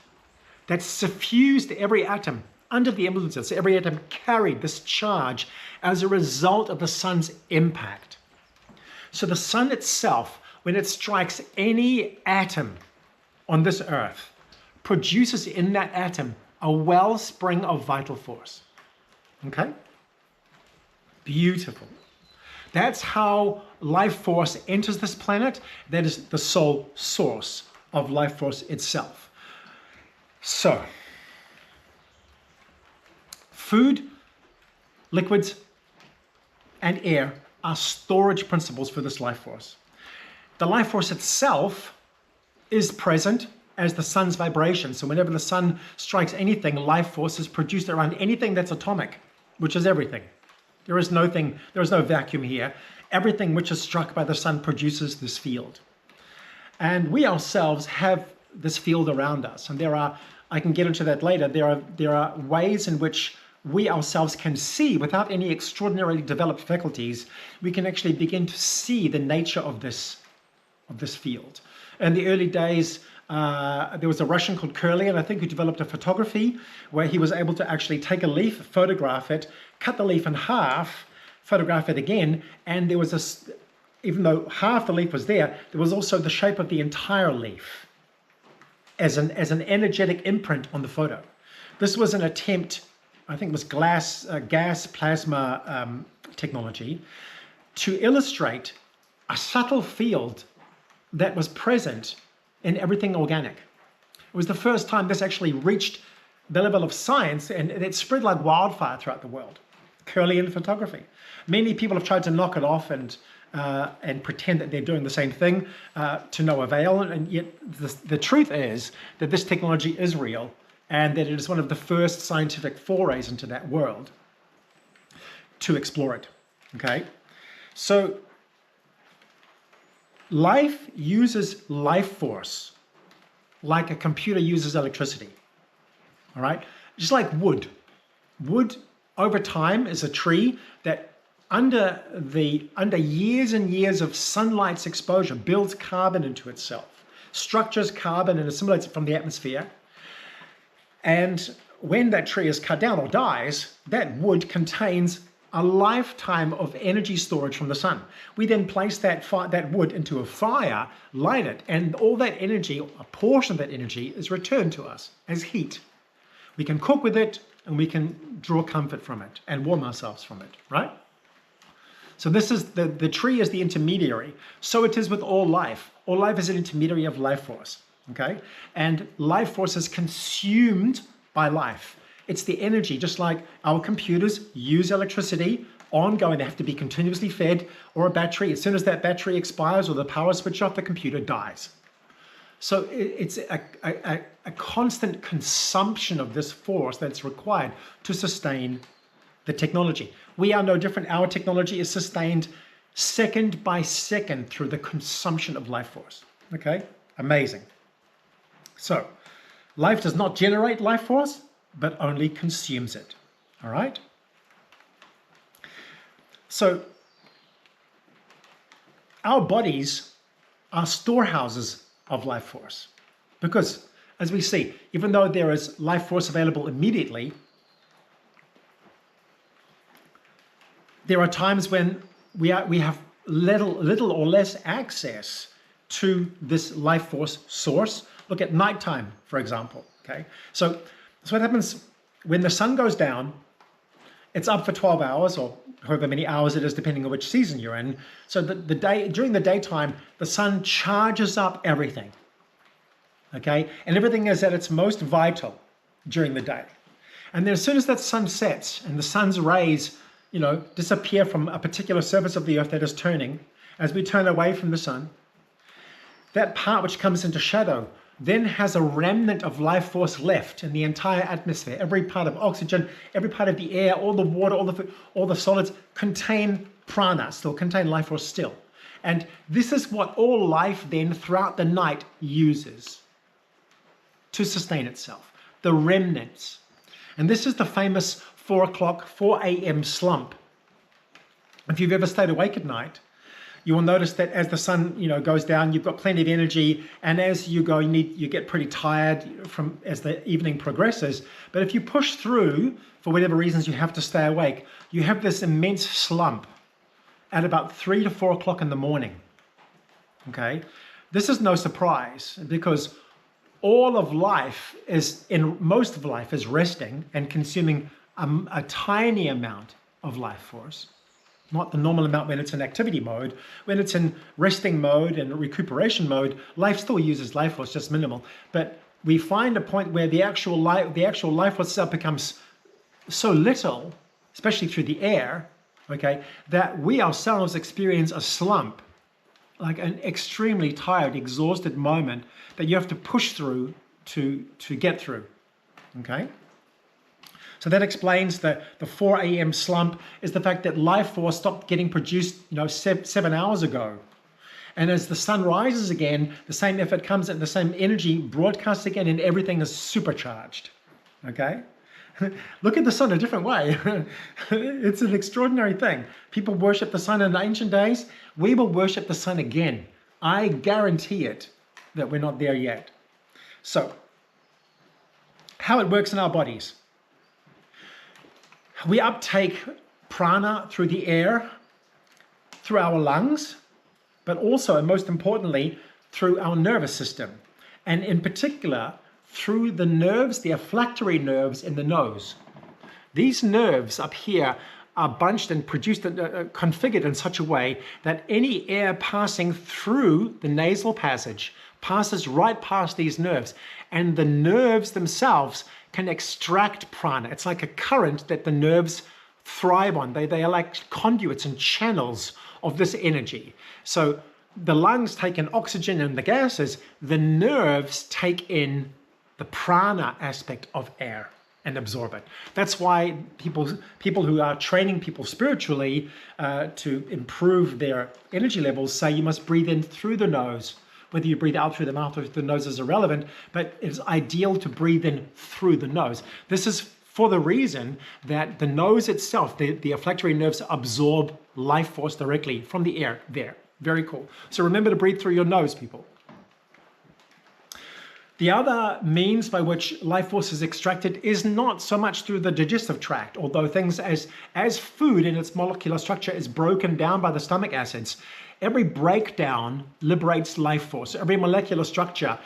that suffused every atom under the influence. So every atom carried this charge as a result of the sun's impact. So the sun itself, when it strikes any atom on this earth, produces in that atom a wellspring of vital force. Okay? Beautiful. That's how life force enters this planet. That is the sole source of life force itself. So, food, liquids, and air are storage principles for this life force. The life force itself is present as the sun's vibration. So whenever the sun strikes anything, life force is produced around anything that's atomic, which is everything. There is no vacuum here. Everything which is struck by the sun produces this field. And we ourselves have this field around us. And I can get into that later, there are ways in which we ourselves can see, without any extraordinarily developed faculties, we can actually begin to see the nature of this field. In the early days, there was a Russian called Kirlian, I think, who developed a photography where he was able to actually take a leaf, photograph it, cut the leaf in half, photograph it again, and there was even though half the leaf was there was also the shape of the entire leaf as an energetic imprint on the photo. This was an attempt, I think it was gas plasma technology, to illustrate a subtle field that was present in everything organic. It was the first time this actually reached the level of science, and it spread like wildfire throughout the world. Kirlian photography. Many people have tried to knock it off and pretend that they're doing the same thing to no avail, and yet the truth is that this technology is real, and that it is one of the first scientific forays into that world to explore it. Okay? So life uses life force like a computer uses electricity. All right? Just like wood. Wood over time is a tree that under years and years of sunlight's exposure builds carbon into itself, structures carbon and assimilates it from the atmosphere. And when that tree is cut down or dies, that wood contains a lifetime of energy storage from the sun. We then place that wood into a fire, light it, and all that energy, a portion of that energy, is returned to us as heat. We can cook with it, and we can draw comfort from it and warm ourselves from it, right? So this is the tree is the intermediary. So it is with all life. All life is an intermediary of life force, okay? And life force is consumed by life. It's the energy, just like our computers use electricity ongoing. They have to be continuously fed, or a battery. As soon as that battery expires or the power switch off, the computer dies. So it's a constant consumption of this force that's required to sustain the technology. We are no different. Our technology is sustained second by second through the consumption of life force. Okay? Amazing. So, life does not generate life force, but only consumes it. All right? So, our bodies are storehouses of life force. Because, as we see, even though there is life force available immediately, there are times when we have little or less access to this life force source. Look at nighttime, for example. Okay, so what happens when the sun goes down. It's up for 12 hours or however many hours it is, depending on which season you're in. So during the daytime, the sun charges up everything. Okay, and everything is at its most vital during the day. And then as soon as that sun sets and the sun's rays, disappear from a particular surface of the earth that is turning, as we turn away from the sun, that part which comes into shadow then has a remnant of life force left in the entire atmosphere. Every part of oxygen, every part of the air, all the water, all the solids contain prana, still contain life force still. And this is what all life then throughout the night uses to sustain itself, the remnants. And this is the famous 4 o'clock, 4 a.m. slump. If you've ever stayed awake at night, you will notice that as the sun, goes down, you've got plenty of energy, and as you go, you get pretty tired as the evening progresses. But if you push through, for whatever reasons you have to stay awake, you have this immense slump at about 3 to 4 o'clock in the morning. Okay, this is no surprise because all of life most of life is resting and consuming a tiny amount of life force. Not the normal amount when it's in activity mode. When it's in resting mode and recuperation mode, life still uses life force, just minimal. But we find a point where the actual life force itself becomes so little, especially through the air, okay, that we ourselves experience a slump, like an extremely tired, exhausted moment that you have to push through to get through, okay? So that explains the 4 a.m. slump is the fact that life force stopped getting produced 7 hours ago. And as the sun rises again, the same effort comes and the same energy broadcasts again and everything is supercharged. Okay? Look at the sun a different way. It's an extraordinary thing. People worship the sun in ancient days. We will worship the sun again. I guarantee it that we're not there yet. So, how it works in our bodies. We uptake prana through the air, through our lungs, but also, and most importantly, through our nervous system. And in particular, through the nerves, the olfactory nerves in the nose. These nerves up here are bunched and produced, configured in such a way that any air passing through the nasal passage passes right past these nerves. And the nerves themselves can extract prana. It's like a current that the nerves thrive on. They are like conduits and channels of this energy. So the lungs take in oxygen and the gases, the nerves take in the prana aspect of air and absorb it. That's why people who are training people spiritually to improve their energy levels say you must breathe in through the nose. Whether you breathe out through the mouth or through the nose is irrelevant, but it's ideal to breathe in through the nose. This is for the reason that the nose itself, the olfactory nerves absorb life force directly from the air there. Very cool. So remember to breathe through your nose, people. The other means by which life force is extracted is not so much through the digestive tract, although things as food in its molecular structure is broken down by the stomach acids. Every breakdown liberates life force. Every molecular structure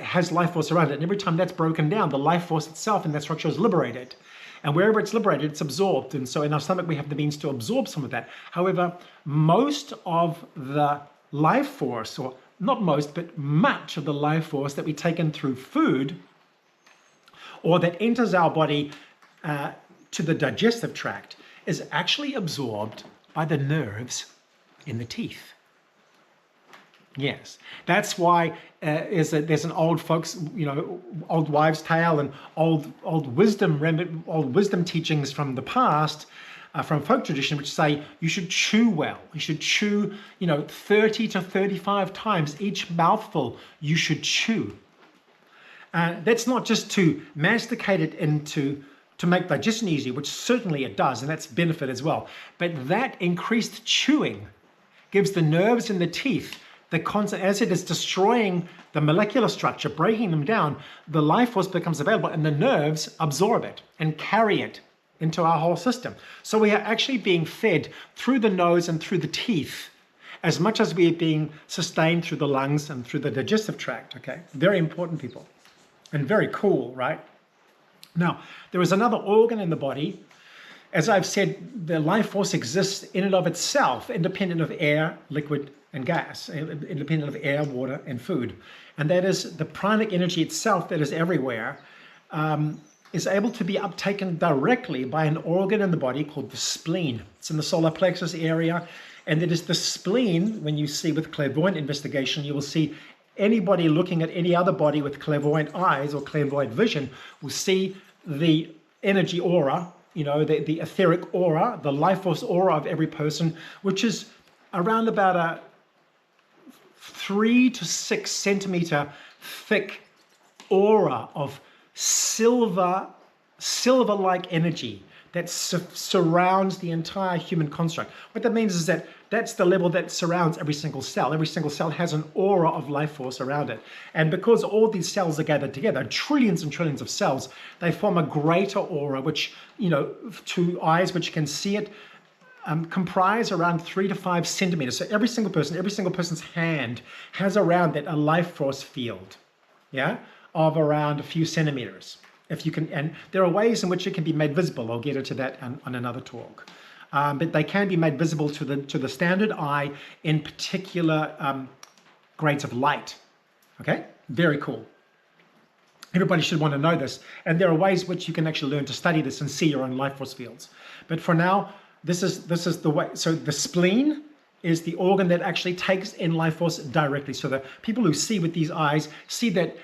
has life force around it. And every time that's broken down, the life force itself in that structure is liberated. And wherever it's liberated, it's absorbed. And so in our stomach, we have the means to absorb some of that. However, most of the life force, or not most, but much of the life force that we take in through food, or that enters our body to the digestive tract, is actually absorbed by the nerves in the teeth. Yes, that's why there's an old folks, old wives' tale and old wisdom teachings from the past, from folk tradition, which say you should chew well. You should chew, 30 to 35 times each mouthful. You should chew. That's not just to masticate it to make digestion easier, which certainly it does, and that's benefit as well. But that increased chewing gives the nerves in the teeth as it is destroying the molecular structure, breaking them down, the life force becomes available and the nerves absorb it and carry it into our whole system. So we are actually being fed through the nose and through the teeth as much as we are being sustained through the lungs and through the digestive tract, okay? Very important, people, and very cool, right? Now, there is another organ in the body. As I've said, the life force exists in and of itself, independent of air, liquid, and gas, independent of air, water, and food. And that is the pranic energy itself that is everywhere, is able to be uptaken directly by an organ in the body called the spleen. It's in the solar plexus area. And it is the spleen, when you see with clairvoyant investigation, you will see anybody looking at any other body with clairvoyant eyes or clairvoyant vision will see the energy aura, the etheric aura, the life force aura of every person, which is around about a 3 to 6 centimeter thick aura of silver silver-like energy that surrounds the entire human construct. What that means is that that's the level that surrounds every single cell. Every single cell has an aura of life force around it. And because all these cells are gathered together, trillions and trillions of cells, they form a greater aura, which, to eyes which can see it, comprise around 3 to 5 centimeters. So every single person's hand has around it a life force field, of around a few centimeters. If you can, and there are ways in which it can be made visible. I'll get into that on another talk. But they can be made visible to the standard eye in particular grades of light. Okay, very cool. Everybody should want to know this, and there are ways which you can actually learn to study this and see your own life force fields. But for now, this is the way. So the spleen is the organ that actually takes in life force directly. So the people who see with these eyes see that.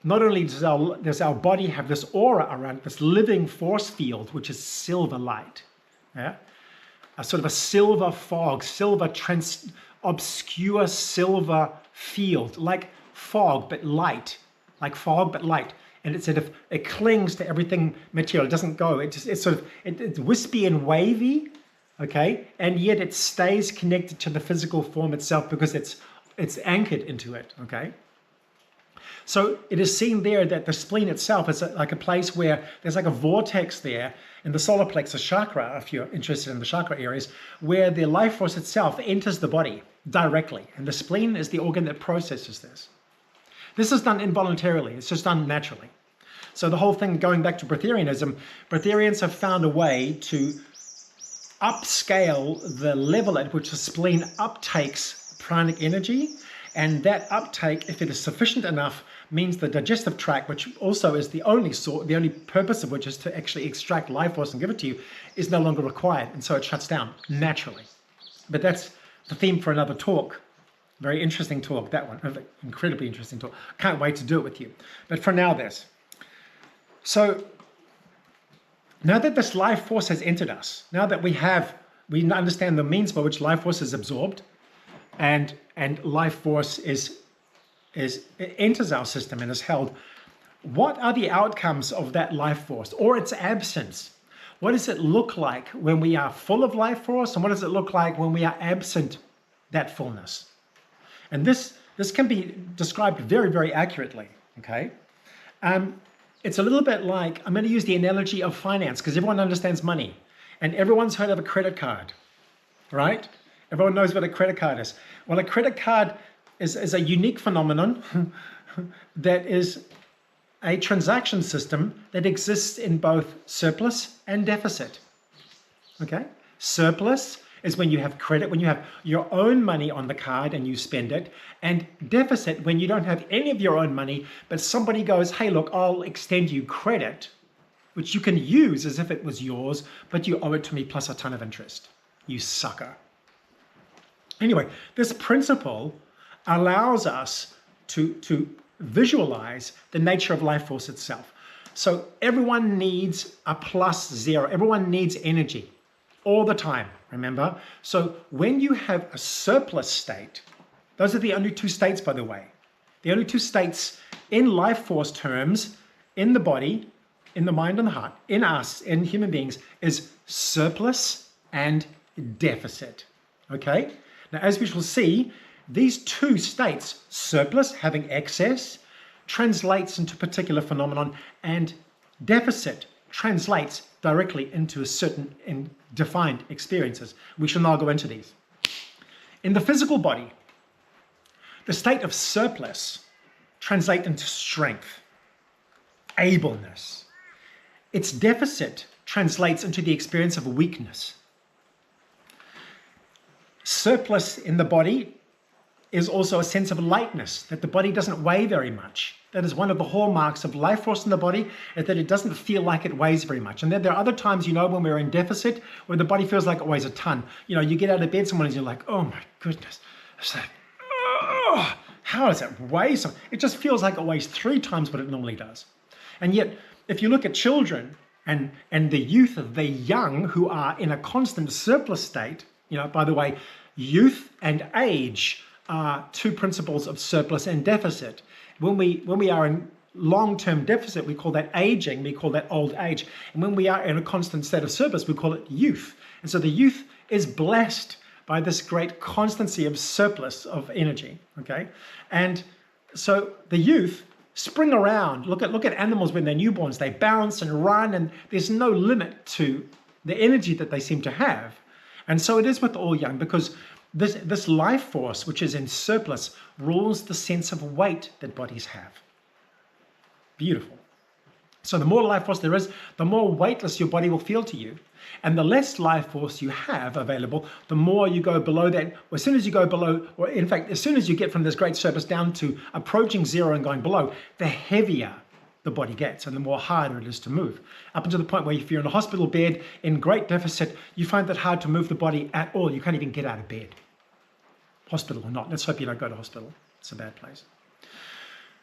Not only does our body have this aura around this living force field, which is silver light, a sort of a silver fog, obscure silver field, like fog but light, and it's sort of, it clings to everything material. It doesn't go. It's wispy and wavy, okay, and yet it stays connected to the physical form itself because it's anchored into it, okay. So it is seen there that the spleen itself is like a place where there's like a vortex there in the solar plexus chakra, if you're interested in the chakra areas, where the life force itself enters the body directly. And the spleen is the organ that processes this. This is done involuntarily. It's just done naturally. So the whole thing, going back to Breatharianism, Breatharians have found a way to upscale the level at which the spleen uptakes pranic energy. And that uptake, if it is sufficient enough, means the digestive tract, which also is the only purpose of which is to actually extract life force and give it to you, is no longer required. And so it shuts down naturally. But that's the theme for another talk. Very interesting talk, that one. Incredibly interesting talk. Can't wait to do it with you. But for now, this. So now that this life force has entered us, now that we understand the means by which life force is absorbed, and life force enters our system and is held, what are the outcomes of that life force or its absence? What does it look like when we are full of life force, and what does it look like when we are absent that fullness? And this can be described very, very accurately, okay? It's a little bit like, I'm going to use the analogy of finance because everyone understands money and everyone's heard of a credit card, right? Everyone knows what a credit card is. Well, a credit card is a unique phenomenon that is a transaction system that exists in both surplus and deficit. Okay? Surplus is when you have credit, when you have your own money on the card and you spend it, and deficit when you don't have any of your own money, but somebody goes, hey, look, I'll extend you credit, which you can use as if it was yours, but you owe it to me plus a ton of interest. You sucker. Anyway, this principle allows us to visualize the nature of life force itself. So everyone needs a plus zero. Everyone needs energy all the time, remember? So when you have a surplus state, those are the only two states, by the way. The only two states in life force terms, in the body, in the mind and the heart, in us, in human beings, is surplus and deficit, okay? Now, as we shall see, these two states, surplus, having excess, translates into a particular phenomenon, and deficit translates directly into certain defined experiences. We shall now go into these. In the physical body, the state of surplus translates into strength, ableness. Its deficit translates into the experience of weakness. Surplus in the body is also a sense of lightness, that the body doesn't weigh very much. That is one of the hallmarks of life force in the body, is that it doesn't feel like it weighs very much. And then there are other times, when we're in deficit, where the body feels like it weighs a ton. You get out of bed some mornings, you're like, oh my goodness. It's like, oh, how does it weigh so? It just feels like it weighs 3 times what it normally does. And yet, if you look at children and the youth, the young who are in a constant surplus state, by the way, youth and age are two principles of surplus and deficit. When we are in long-term deficit, we call that aging, we call that old age. And when we are in a constant state of surplus, we call it youth. And so the youth is blessed by this great constancy of surplus of energy, okay? And so the youth spring around. Look at animals when they're newborns. They bounce and run, and there's no limit to the energy that they seem to have. And so it is with all young, because this life force, which is in surplus, rules the sense of weight that bodies have. Beautiful. So the more life force there is, the more weightless your body will feel to you. And the less life force you have available, the more you go below that. As soon as you go below, or in fact, as soon as you get from this great surplus down to approaching zero and going below, the heavier the body gets and the more harder it is to move. Up until the point where if you're in a hospital bed in great deficit, you find it hard to move the body at all. You can't even get out of bed. Hospital or not. Let's hope you don't go to hospital. It's a bad place.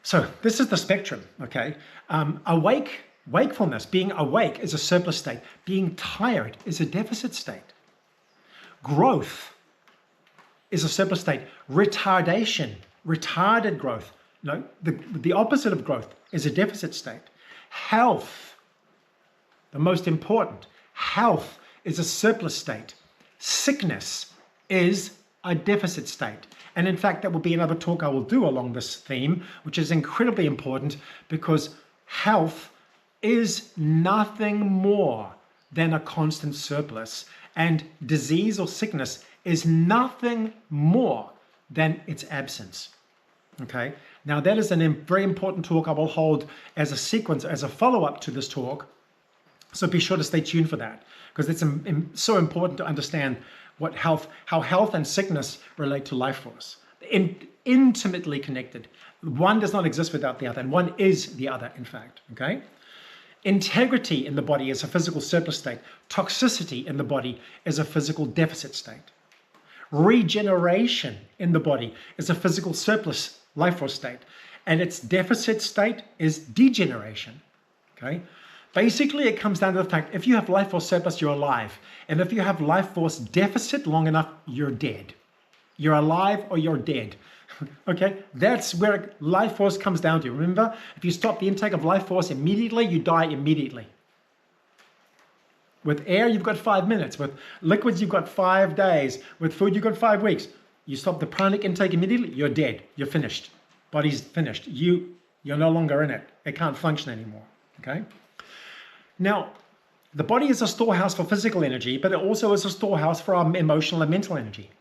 So this is the spectrum, okay? Wakefulness, being awake, is a surplus state. Being tired is a deficit state. Growth is a surplus state. Retardation, retarded growth. No, the opposite of growth is a deficit state. Health, the most important. Health is a surplus state. Sickness is a deficit state. And in fact, that will be another talk I will do along this theme, which is incredibly important, because health is nothing more than a constant surplus, and disease or sickness is nothing more than its absence. Okay, now that is a very important talk I will hold as a sequence, as a follow-up to this talk. So be sure to stay tuned for that, because it's so important to understand how health and sickness relate to life force. Intimately connected. One does not exist without the other, and one is the other, in fact. Okay. Integrity in the body is a physical surplus state. Toxicity in the body is a physical deficit state. Regeneration in the body is a physical surplus life force state. And its deficit state is degeneration. Okay? Basically, it comes down to the fact, if you have life force surplus, you're alive. And if you have life force deficit long enough, you're dead. You're alive or you're dead. Okay, that's where life force comes down to. Remember, if you stop the intake of life force immediately, you die immediately. With air, you've got 5 minutes. With liquids, you've got 5 days. With food, you've got 5 weeks. You stop the pranic intake immediately, you're dead. You're finished. Body's finished. You're no longer in it. It can't function anymore. Okay. Now, the body is a storehouse for physical energy, but it also is a storehouse for our emotional and mental energy.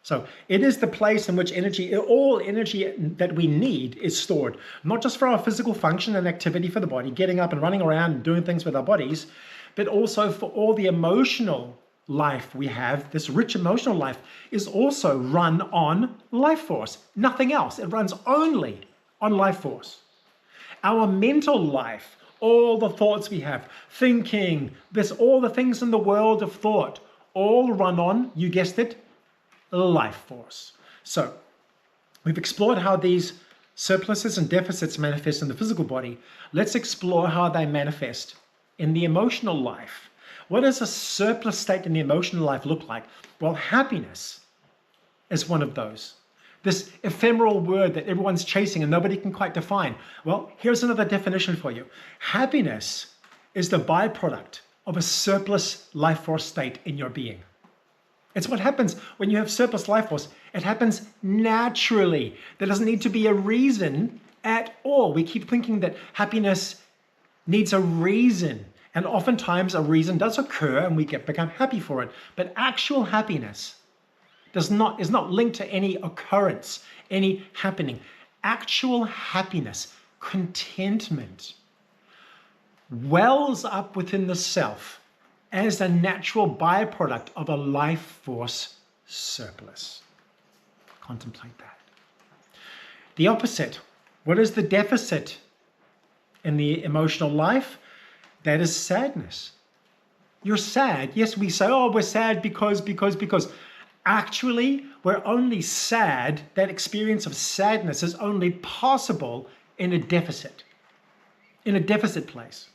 So it is the place in which all energy that we need is stored, not just for our physical function and activity for the body, getting up and running around and doing things with our bodies, but also for all the emotional life we have. This rich emotional life is also run on life force, nothing else. It runs only on life force. Our mental life, all the thoughts we have, thinking, all the things in the world of thought, all run on, you guessed it, life force. So we've explored how these surpluses and deficits manifest in the physical body. Let's explore how they manifest in the emotional life. What does a surplus state in the emotional life look like? Well, happiness is one of those. This ephemeral word that everyone's chasing and nobody can quite define. Well, here's another definition for you. Happiness is the byproduct of a surplus life force state in your being. It's what happens when you have surplus life force. It happens naturally. There doesn't need to be a reason at all. We keep thinking that happiness needs a reason. And oftentimes a reason does occur and we become happy for it. But actual happiness is not linked to any occurrence, any happening. Actual happiness, contentment, wells up within the self as a natural byproduct of a life force surplus. Contemplate that. The opposite. What is the deficit in the emotional life? That is sadness. You're sad. Yes, we say, oh, we're sad because. Actually, we're only sad. That experience of sadness is only possible in a deficit place.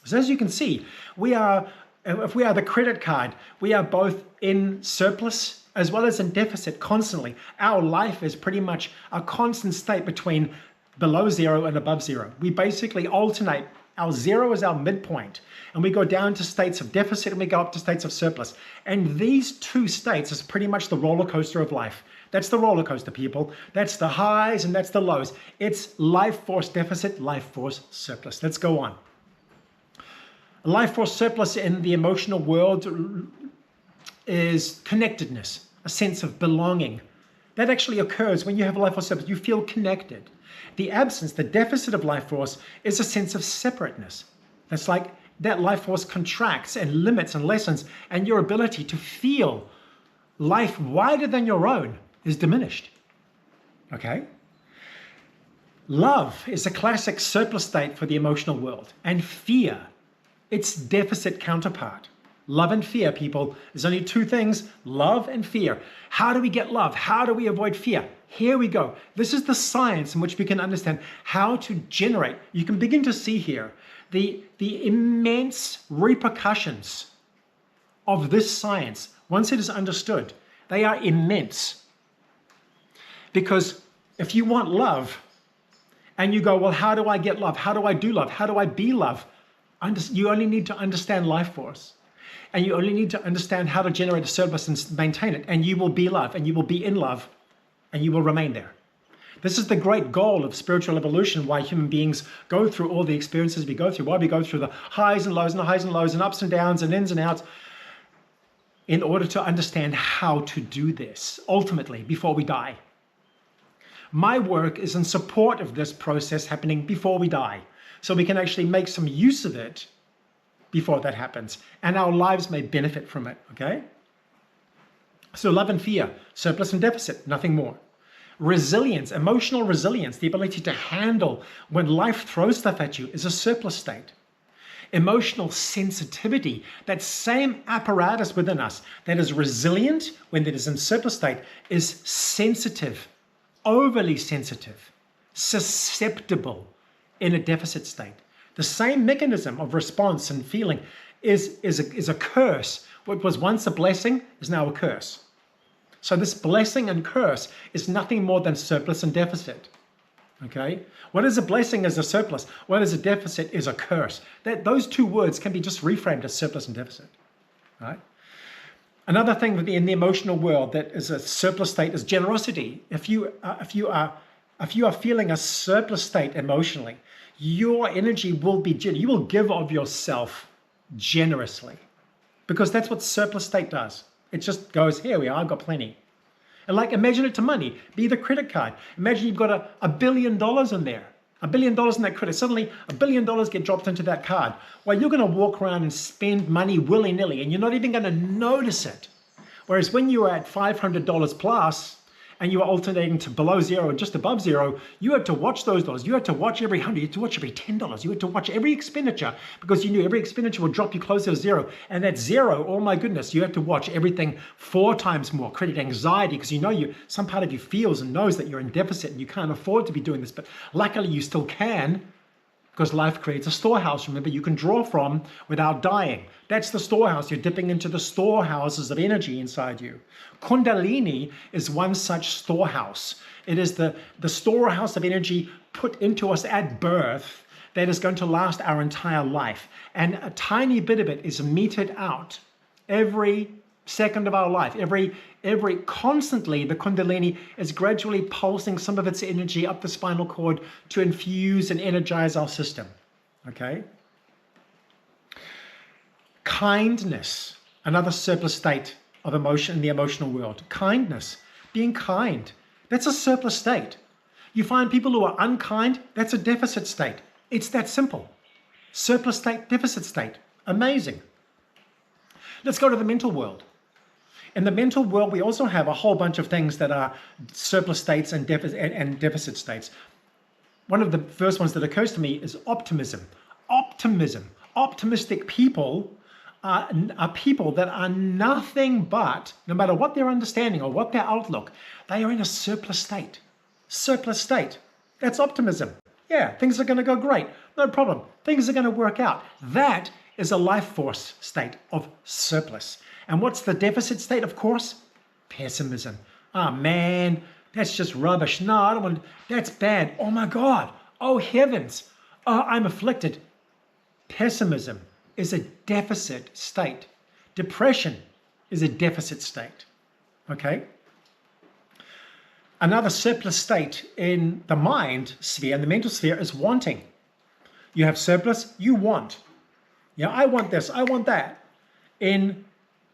So as you can see, if we are the credit card, we are both in surplus as well as in deficit constantly. Our life is pretty much a constant state between below zero and above zero. We basically alternate. Our zero is our midpoint, and we go down to states of deficit and we go up to states of surplus. And these two states is pretty much the roller coaster of life. That's the roller coaster, people. That's the highs and that's the lows. It's life force deficit, life force surplus. Let's go on. Life force surplus in the emotional world is connectedness, a sense of belonging. That actually occurs when you have a life force surplus. You feel connected. The absence, the deficit of life force is a sense of separateness. That's like that life force contracts and limits and lessens, and your ability to feel life wider than your own is diminished. Okay? Love is a classic surplus state for the emotional world, and fear, its deficit counterpart. Love and fear, people. There's only two things, love and fear. How do we get love? How do we avoid fear? Here we go. This is the science in which we can understand how to generate. You can begin to see here the immense repercussions of this science. Once it is understood, they are immense. Because if you want love and you go, well, how do I get love? How do I do love? How do I be love? You only need to understand life force. And you only need to understand how to generate a surplus and maintain it. And you will be love, and you will be in love, and you will remain there. This is the great goal of spiritual evolution, why human beings go through all the experiences we go through, why we go through the highs and lows and the highs and lows and ups and downs and ins and outs, in order to understand how to do this, ultimately, before we die. My work is in support of this process happening before we die, so we can actually make some use of it before that happens, and our lives may benefit from it, okay? So love and fear, surplus and deficit, nothing more. Resilience, emotional resilience, the ability to handle when life throws stuff at you, is a surplus state. Emotional sensitivity, that same apparatus within us that is resilient when it is in surplus state, is sensitive, overly sensitive, susceptible in a deficit state. The same mechanism of response and feeling is a curse. What was once a blessing is now a curse. So this blessing and curse is nothing more than surplus and deficit. Okay? What is a blessing is a surplus. What is a deficit is a curse. Those two words can be just reframed as surplus and deficit. Right? Another thing in the emotional world that is a surplus state is generosity. If you are feeling a surplus state emotionally, your energy will be generous. You will give of yourself generously, because that's what surplus state does. It just goes, here we are, I've got plenty. And like, imagine it to money, be the credit card. Imagine you've got $1 billion in there, $1 billion in that credit. Suddenly $1 billion get dropped into that card. Well, you're going to walk around and spend money willy-nilly, and you're not even going to notice it. Whereas when you're at $500 plus, and you are alternating to below zero and just above zero, you had to watch those dollars. You had to watch every $100, you had to watch every $10. You had to watch every expenditure, because you knew every expenditure would drop you closer to zero. And that zero, oh my goodness, you had to watch everything 4 times more. Credit anxiety, because you know some part of you feels and knows that you're in deficit and you can't afford to be doing this, but luckily you still can, because life creates a storehouse, remember, you can draw from without dying. That's the storehouse. You're dipping into the storehouses of energy inside you. Kundalini is one such storehouse. It is the storehouse of energy put into us at birth that is going to last our entire life. And a tiny bit of it is meted out every second of our life. Constantly, the Kundalini is gradually pulsing some of its energy up the spinal cord to infuse and energize our system. Okay? Kindness, another surplus state of emotion in the emotional world. Kindness, being kind, that's a surplus state. You find people who are unkind, that's a deficit state. It's that simple. Surplus state, deficit state. Amazing. Let's go to the mental world. In the mental world, we also have a whole bunch of things that are surplus states and deficit states. One of the first ones that occurs to me is optimism. Optimism. Optimistic people are people that are nothing but, no matter what their understanding or what their outlook, they are in a surplus state. Surplus state. That's optimism. Yeah, things are going to go great. No problem. Things are going to work out. That is a life force state of surplus. And what's the deficit state, of course? Pessimism. Ah, man, That's just rubbish. No, I don't want, that's bad. Oh my God. Oh heavens. Oh, I'm afflicted. Pessimism is a deficit state. Depression is a deficit state. Okay? Another surplus state in the mind sphere and the mental sphere is wanting. You have surplus, you want. Yeah, I want this, I want that. In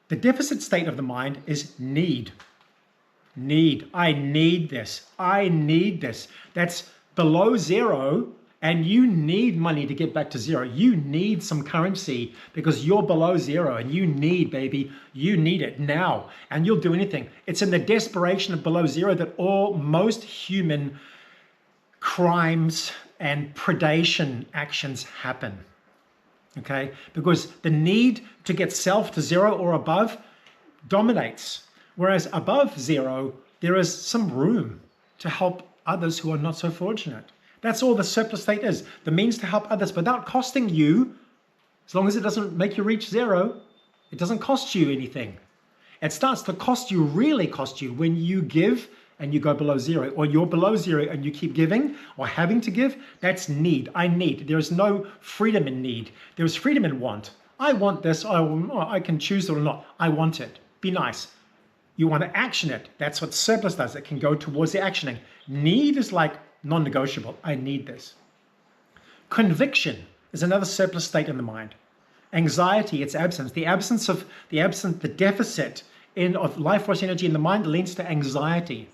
the deficit state of the mind is need. Need. I need this. I need this. That's below zero, and you need money to get back to zero. You need some currency because you're below zero and you need, baby, you need it now, and you'll do anything. It's in the desperation of below zero that most human crimes and predation actions happen. Okay? Because the need to get self to zero or above dominates. Whereas above zero, there is some room to help others who are not so fortunate. That's all the surplus state is. The means to help others without costing you, as long as it doesn't make you reach zero, it doesn't cost you anything. It starts to cost you, really cost you, when you give and you go below zero, or you're below zero and you keep giving or having to give. That's need. I need. There is no freedom in need. There is freedom in want. I want this. I can choose it or not. I want it. Be nice. You want to action it. That's what surplus does. It can go towards the actioning. Need is like non-negotiable. I need this. Conviction is another surplus state in the mind. Anxiety, its absence. The deficit of life force energy in the mind leads to anxiety.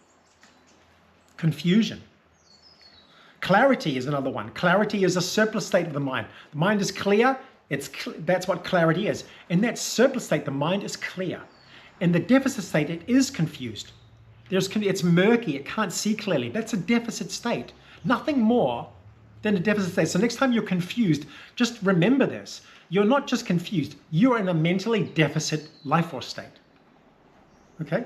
Confusion. Clarity is another one. Clarity is a surplus state of the mind. The mind is clear. That's what clarity is. In that surplus state, the mind is clear. In the deficit state, it is confused. It's murky. It can't see clearly. That's a deficit state. Nothing more than a deficit state. So next time you're confused, just remember this. You're not just confused. You're in a mentally deficit life force state. Okay?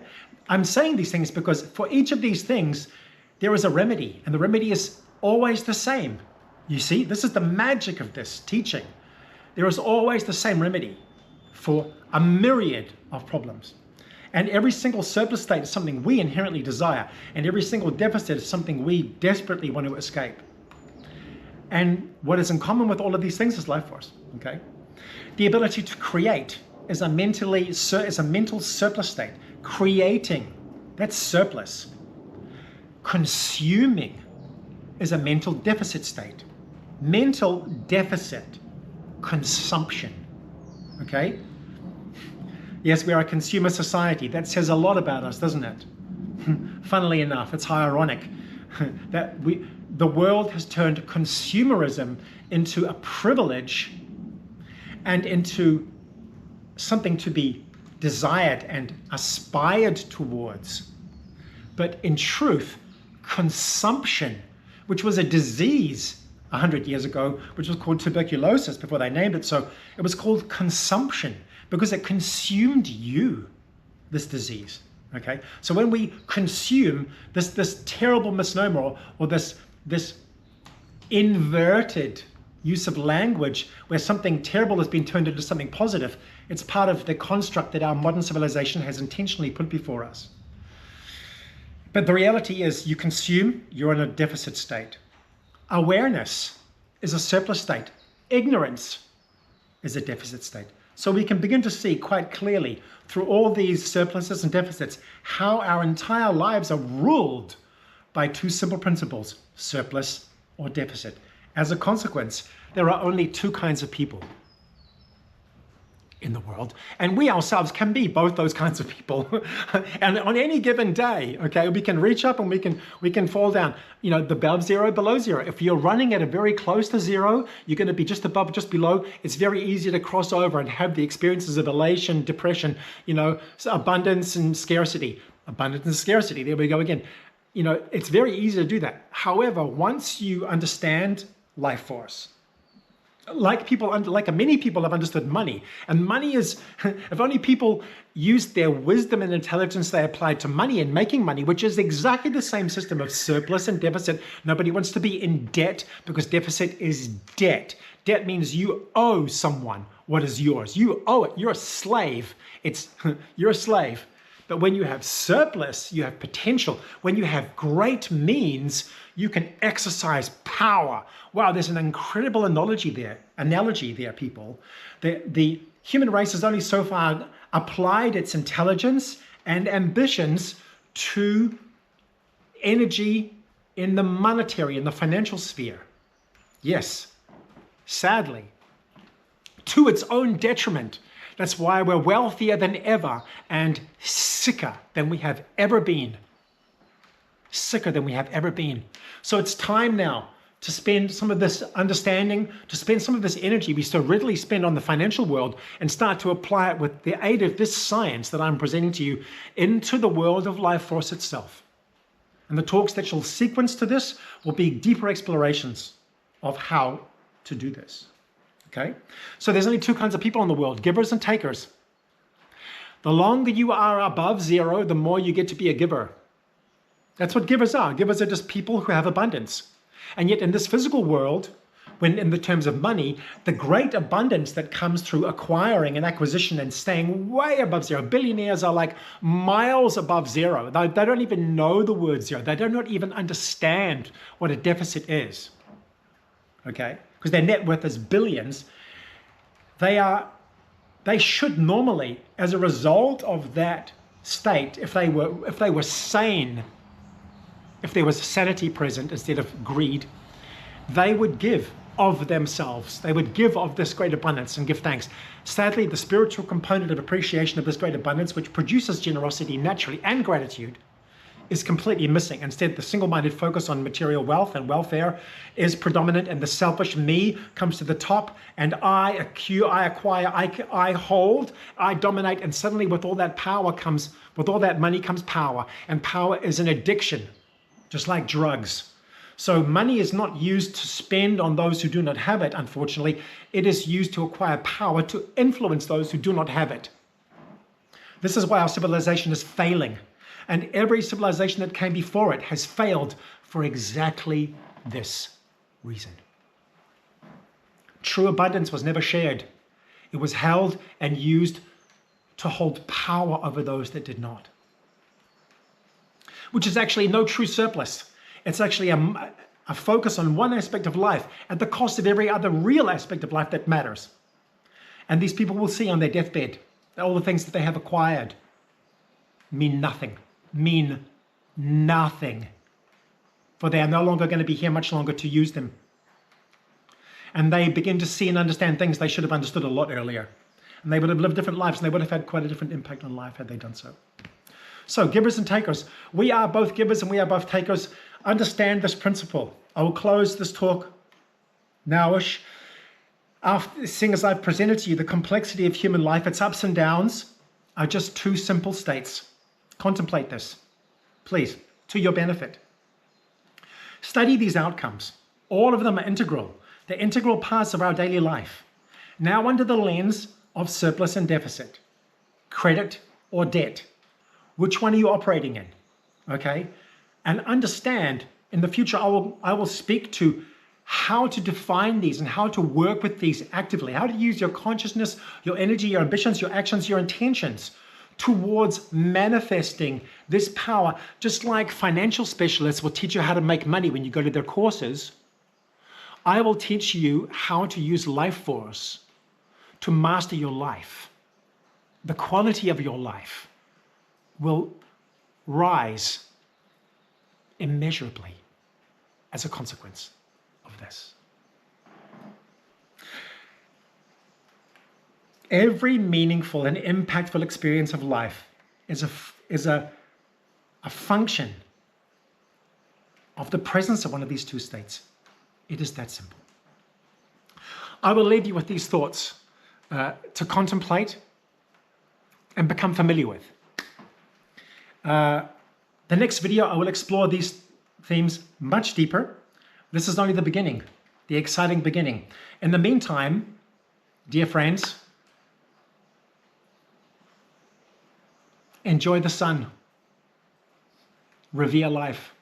I'm saying these things because for each of these things, there is a remedy, and the remedy is always the same. You see, this is the magic of this teaching. There is always the same remedy for a myriad of problems. And every single surplus state is something we inherently desire, and every single deficit is something we desperately want to escape. And what is in common with all of these things is life force. Okay? The ability to create is a mental surplus state. Creating, that's surplus. Consuming is a mental deficit state. Mental deficit, consumption. Okay? Yes, we are a consumer society. That says a lot about us, doesn't it? Funnily enough, it's ironic that the world has turned consumerism into a privilege and into something to be desired and aspired towards. But in truth, consumption, which was a disease 100 years ago, which was called tuberculosis before they named it so, it was called consumption because it consumed you, this disease. Okay, so when we consume this terrible misnomer or this inverted use of language where something terrible has been turned into something positive, it's part of the construct that our modern civilization has intentionally put before us. But the reality is you consume, you're in a deficit state. Awareness is a surplus state. Ignorance is a deficit state. So we can begin to see quite clearly through all these surpluses and deficits how our entire lives are ruled by two simple principles, surplus or deficit. As a consequence, there are only two kinds of people in the world, and we ourselves can be both those kinds of people. And on any given day, okay, we can reach up and we can fall down, you know, above zero, below zero. If you're running at a very close to zero, you're going to be just above, just below. It's very easy to cross over and have the experiences of elation, depression, you know, abundance and scarcity. Abundance and scarcity, there we go again. You know, it's very easy to do that. However, once you understand life force, like many people have understood money, and money is, if only people used their wisdom and intelligence they applied to money and making money, which is exactly the same system of surplus and deficit. Nobody wants to be in debt because deficit is debt. Debt means you owe someone what is yours. You owe it. You're a slave. You're a slave. But when you have surplus, you have potential. When you have great means, you can exercise power. Wow, there's an incredible analogy there, people. The human race has only so far applied its intelligence and ambitions to energy in the monetary, in the financial sphere. Yes, sadly, to its own detriment. That's why we're wealthier than ever and sicker than we have ever been. Sicker than we have ever been. So it's time now to spend some of this understanding, to spend some of this energy we so readily spend on the financial world and start to apply it with the aid of this science that I'm presenting to you into the world of life force itself. And the talks that shall sequence to this will be deeper explorations of how to do this. Okay? So there's only two kinds of people in the world, givers and takers. The longer you are above zero, the more you get to be a giver. That's what givers are. Givers are just people who have abundance. And yet in this physical world, when in the terms of money, the great abundance that comes through acquiring and acquisition and staying way above zero. Billionaires are like miles above zero. They don't even know the word zero. They don't even understand what a deficit is. Okay? Because their net worth is billions. They should normally, as a result of that state, if they were sane, if there was sanity present instead of greed, they would give of themselves. They would give of this great abundance and give thanks. Sadly, the spiritual component of appreciation of this great abundance, which produces generosity naturally and gratitude, is completely missing. Instead, the single-minded focus on material wealth and welfare is predominant, and the selfish me comes to the top, and I acquire, I hold, I dominate, and suddenly with all that money comes power, and power is an addiction, just like drugs. So money is not used to spend on those who do not have it, unfortunately. It is used to acquire power to influence those who do not have it. This is why our civilization is failing. And every civilization that came before it has failed for exactly this reason. True abundance was never shared. It was held and used to hold power over those that did not. Which is actually no true surplus. It's actually a focus on one aspect of life at the cost of every other real aspect of life that matters. And these people will see on their deathbed that all the things that they have acquired mean nothing. For they are no longer going to be here much longer to use them. And they begin to see and understand things they should have understood a lot earlier. And they would have lived different lives, and they would have had quite a different impact on life had they done so. So, givers and takers. We are both givers and we are both takers. Understand this principle. I will close this talk nowish. Seeing as I've presented to you the complexity of human life, its ups and downs are just two simple states. Contemplate this, please, to your benefit. Study these outcomes. All of them are integral. They're integral parts of our daily life. Now under the lens of surplus and deficit, credit or debt. Which one are you operating in? Okay? And understand, in the future, I will speak to how to define these and how to work with these actively, how to use your consciousness, your energy, your ambitions, your actions, your intentions towards manifesting this power. Just like financial specialists will teach you how to make money when you go to their courses, I will teach you how to use life force to master your life. The quality of your life will rise immeasurably as a consequence of this. Every meaningful and impactful experience of life is a function of the presence of one of these two states. It is that simple. I will leave you with these thoughts to contemplate and become familiar with. The next video, I will explore these themes much deeper. This is only the beginning, the exciting beginning. In the meantime, dear friends, enjoy the sun. Revere life.